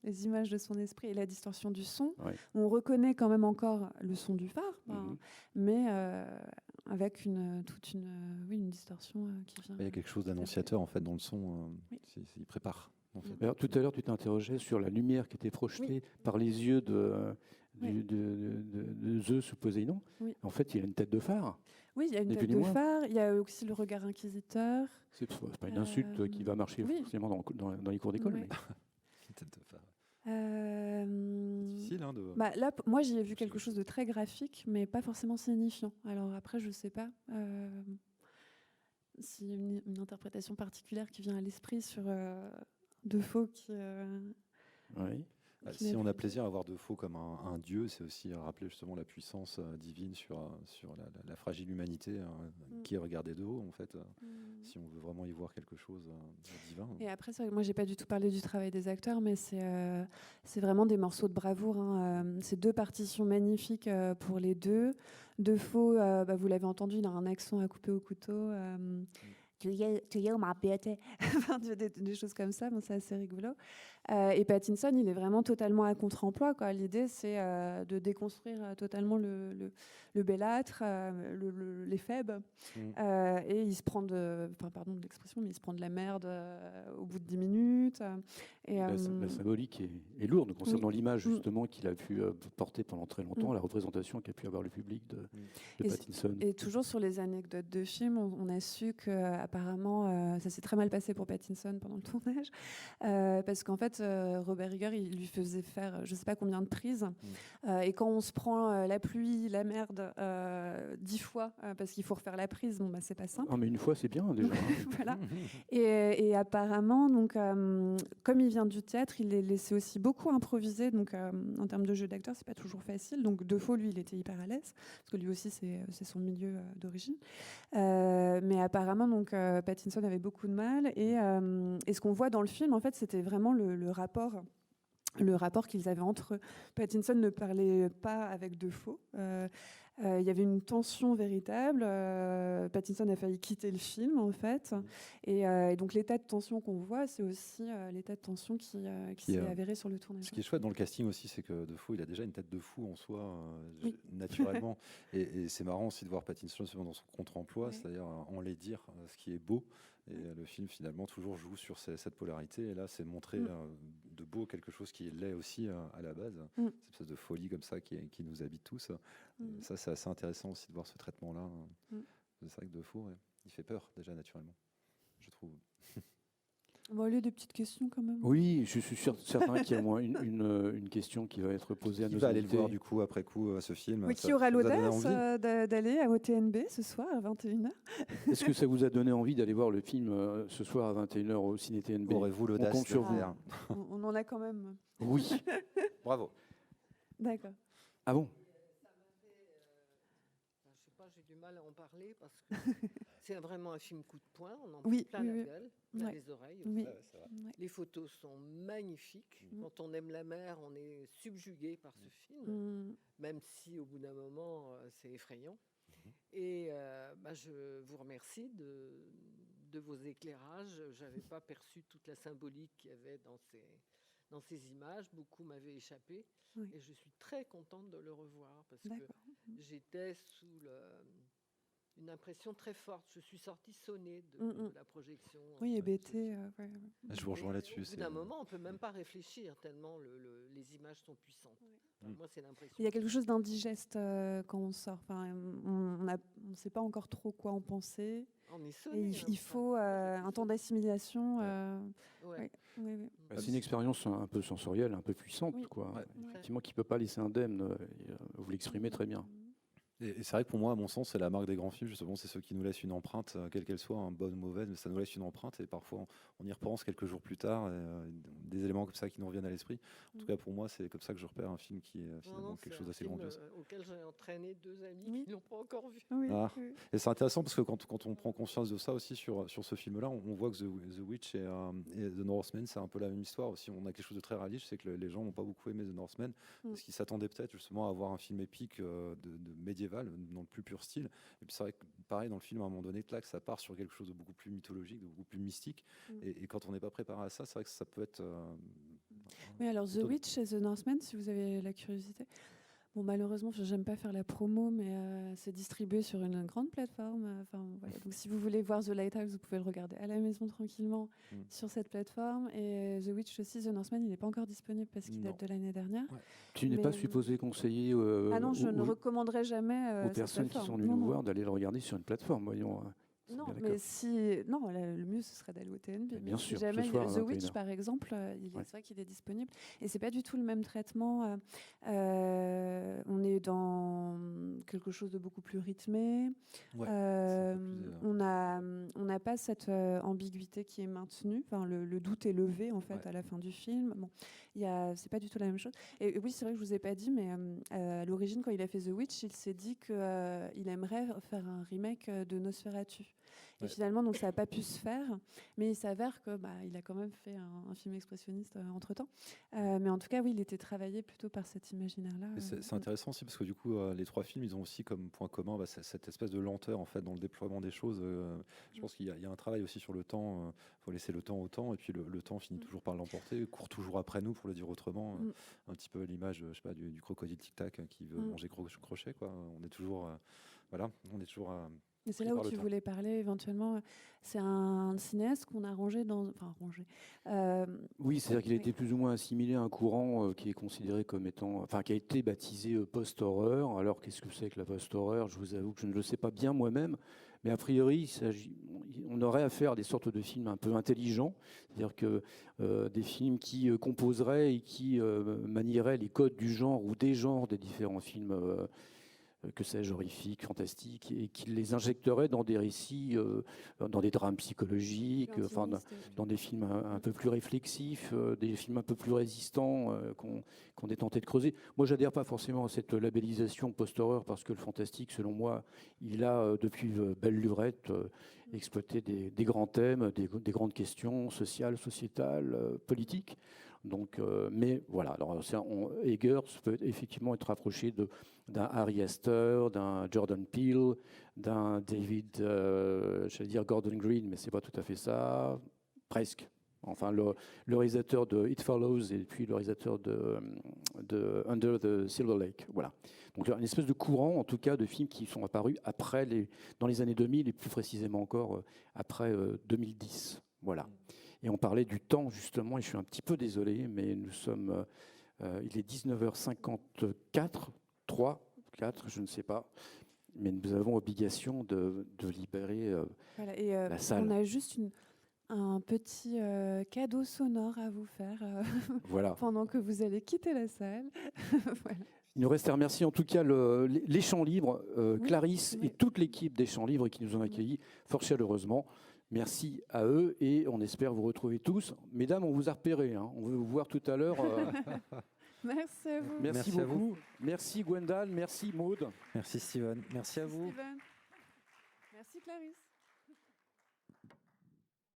les images de son esprit et la distorsion du son. Oui. On reconnaît quand même encore le son du phare, mais avec toute une distorsion qui vient... Il y a quelque chose d'annonciateur, en fait, dans le son. Il prépare. En fait. Alors, tout à l'heure, tu t'interrogeais sur la lumière qui était projetée par les yeux de Zeus ou Poséidon. Oui. En fait, il a une tête de phare. Oui, il y a une Ni tête plus ni de moins. phare. Il y a aussi le regard inquisiteur. C'est pas une insulte qui va marcher oui. forcément dans les cours d'école. Oui. Mais... Tête de phare. C'est Difficile, hein, de... Là, moi, j'y ai vu quelque chose de très graphique, mais pas forcément signifiant. Alors après, je sais pas s'il y a une interprétation particulière qui vient à l'esprit sur Defoe qui... Oui. Si on a plaisir à voir Defoe comme un dieu, c'est aussi rappeler justement la puissance divine sur la fragile humanité qui est regardée de haut, en fait, si on veut vraiment y voir quelque chose de divin. Et après, c'est vrai que moi, j'ai pas du tout parlé du travail des acteurs, mais c'est vraiment des morceaux de bravoure. C'est 2 partitions magnifiques pour les deux. Defoe, vous l'avez entendu, il a un accent à couper au couteau. Tu y es ma beauté. Des choses comme ça, bon, c'est assez rigolo. Et Pattinson, il est vraiment totalement à contre-emploi, quoi. L'idée, c'est de déconstruire totalement le bellâtre, les faibles. Et il se prend pardon de l'expression, mais il se prend de la merde au bout de 10 minutes. Et, la symbolique est lourde concernant l'image, justement, qu'il a pu porter pendant très longtemps, la représentation qu'a pu avoir le public de Pattinson. Et toujours sur les anecdotes de film, on a su qu'apparemment, ça s'est très mal passé pour Pattinson pendant le tournage, parce qu'en fait, Robert Eager, il lui faisait faire je ne sais pas combien de prises, et quand on se prend la pluie, la merde 10 fois, parce qu'il faut refaire la prise, bon, c'est pas simple. Ah, mais une fois, c'est bien déjà. Voilà. Et apparemment, donc, comme il vient du théâtre, il est laissé aussi beaucoup improviser, donc en termes de jeu d'acteur, c'est pas toujours facile. Donc Defoe, lui, il était hyper à l'aise, parce que lui aussi, c'est son milieu d'origine. Mais apparemment, donc, Pattinson avait beaucoup de mal, et ce qu'on voit dans le film, en fait, c'était vraiment le rapport qu'ils avaient entre eux. Pattinson ne parlait pas avec Defoe. Il y avait une tension véritable. Pattinson a failli quitter le film, en fait. Et donc, l'état de tension qu'on voit, c'est aussi l'état de tension qui s'est avéré sur le tournage. Ce qui est chouette dans le casting aussi, c'est que Defoe, il a déjà une tête de fou en soi, naturellement. et c'est marrant aussi de voir Pattinson dans son contre-emploi, c'est-à-dire enlaidir ce qui est beau. Et le film, finalement, toujours joue sur cette polarité. Et là, c'est montrer de beau quelque chose qui l'est aussi à la base. Cette espèce de folie comme ça qui nous habite tous. Ça, c'est assez intéressant aussi de voir ce traitement-là. C'est vrai que Defoe, il fait peur, déjà, naturellement, je trouve. On va aller des petites questions quand même. Oui, je suis certain qu'il y a au moins une question qui va être posée à nos invités. Qui va aller le voir du coup après coup ce film. Oui, qui aura l'audace d'aller à OTNB ce soir à 21h. Est-ce que ça vous a donné envie d'aller voir le film ce soir à 21h au Ciné TNB? Aurez-vous l'audace On compte sur vous. On en a quand même. Oui. Bravo. D'accord. Ah bon? Je sais pas, j'ai du mal à en parler parce que c'est vraiment un film coup de poing. On en prend Oui, plein la gueule, plein les oreilles. Oui. Les photos sont magnifiques. Quand on aime la mer, on est subjugué par ce film, même si au bout d'un moment, c'est effrayant. Et je vous remercie de vos éclairages. Je n'avais pas perçu toute la symbolique qu'il y avait dans ces images. Beaucoup m'avaient échappé. Et je suis très contente de le revoir parce que j'étais sous une impression très forte. Je suis sortie sonnée de la projection. Oui, hébétée. Je vous rejoins là-dessus. Au bout d'un moment, on ne peut même pas réfléchir tellement les images sont puissantes. Enfin, moi, c'est l'impression. Il y a quelque chose d'indigeste quand on sort. Enfin, on ne sait pas encore trop quoi en penser. On est sonné, il faut un temps d'assimilation. C'est une expérience un peu sensorielle, un peu puissante, quoi. Effectivement, qui ne peut pas laisser indemne. Vous l'exprimez très bien. Et c'est vrai que pour moi, à mon sens, c'est la marque des grands films, justement, c'est ceux qui nous laissent une empreinte, quelle qu'elle soit, bonne ou mauvaise, mais ça nous laisse une empreinte et parfois on y repense quelques jours plus tard, des éléments comme ça qui nous reviennent à l'esprit. En tout cas, pour moi, c'est comme ça que je repère un film qui est finalement quelque chose d'assez grandiose. Auquel j'ai entraîné 2 amis qui ne l'ont pas encore vu. Et c'est intéressant parce que quand on prend conscience de ça aussi sur ce film-là, on voit que The Witch et The Northman, c'est un peu la même histoire aussi. On a quelque chose de très réaliste, c'est que les gens n'ont pas beaucoup aimé The Northman parce qu'ils s'attendaient peut-être justement à avoir un film épique de médiéval dans le plus pur style. Et puis c'est vrai que pareil dans le film à un moment donné, clac, ça part sur quelque chose de beaucoup plus mythologique, de beaucoup plus mystique. Et quand on n'est pas préparé à ça, c'est vrai que ça peut être. Oui, alors The Witch et The Northman, si vous avez la curiosité. Bon, malheureusement, j'aime pas faire la promo, mais c'est distribué sur une grande plateforme. Voilà. Donc, si vous voulez voir The Lighthouse, vous pouvez le regarder à la maison tranquillement sur cette plateforme. Et The Witch aussi, The Northman, il n'est pas encore disponible parce qu'il date de l'année dernière. Ouais. Tu n'es pas supposé conseiller ah non, je ne recommanderais jamais aux personnes qui sont venues nous voir d'aller le regarder sur une plateforme, voyons. Non, mais le mieux ce serait d'aller au TNB. Bien sûr. Si jamais The Witch, par exemple, c'est vrai qu'il est disponible et c'est pas du tout le même traitement. On est dans quelque chose de beaucoup plus rythmé. Ouais, on n'a pas cette ambiguïté qui est maintenue. Enfin, le doute est levé en fait à la fin du film. Bon, c'est pas du tout la même chose. Et oui, c'est vrai que je vous ai pas dit, mais à l'origine, quand il a fait The Witch, il s'est dit qu'il aimerait faire un remake de Nosferatu. Et finalement, donc ça n'a pas pu se faire, mais il s'avère que il a quand même fait un film expressionniste entre-temps. Mais en tout cas, oui, il était travaillé plutôt par cet imaginaire-là. C'est intéressant aussi parce que du coup, les trois films, ils ont aussi comme point commun cette espèce de lenteur en fait dans le déploiement des choses. Je pense qu'il y a un travail aussi sur le temps. Il faut laisser le temps au temps, et puis le temps finit toujours par l'emporter, court toujours après nous, pour le dire autrement. Un petit peu l'image, je sais pas, du crocodile tic-tac qui veut manger crochet, quoi. On est toujours, Et c'est là où tu voulais parler éventuellement. C'est un cinéaste qu'on a rangé dans... Enfin, rangé. Oui, c'est-à-dire qu'il a été plus ou moins assimilé à un courant qui est considéré comme étant... Enfin, qui a été baptisé post-horreur. Alors, qu'est-ce que c'est que la post-horreur? Je vous avoue que je ne le sais pas bien moi-même. Mais a priori, on aurait affaire à des sortes de films un peu intelligents. C'est-à-dire que des films qui composeraient et qui manieraient les codes du genre ou des genres des différents films... que sais-je, horrifiques, fantastiques, et qu'il les injecterait dans des récits, dans des drames psychologiques, dans des films un peu plus réflexifs, des films un peu plus résistants qu'on est tenté de creuser. Moi, j'adhère pas forcément à cette labellisation post-horreur parce que le fantastique, selon moi, il a, depuis Belle Lurette, exploité des grands thèmes, des grandes questions sociales, sociétales, politiques. Donc, mais voilà, alors Eggers peut effectivement être rapproché d'un Ari Aster, d'un Jordan Peele, d'un David, j'allais dire Gordon Green, mais c'est pas tout à fait ça, presque. Enfin, le réalisateur de It Follows et puis le réalisateur de Under the Silver Lake, voilà. Donc une espèce de courant, en tout cas, de films qui sont apparus dans les années 2000 et plus précisément encore après 2010, voilà. Et on parlait du temps, justement, et je suis un petit peu désolé, mais il est 19h54, 4, je ne sais pas, mais nous avons obligation de libérer la salle. On a juste un petit cadeau sonore à vous faire voilà. pendant que vous allez quitter la salle. Voilà. Il nous reste à remercier en tout cas les Champs Libres, Clarisse et toute l'équipe des Champs Libres qui nous ont accueillis fort chaleureusement. Merci à eux et on espère vous retrouver tous. Mesdames, on vous a repérés, hein. On veut vous voir tout à l'heure. Merci à vous. Merci beaucoup. Merci Gwendal, merci Maude. Merci Steven, merci à vous. Steven. Merci Clarisse.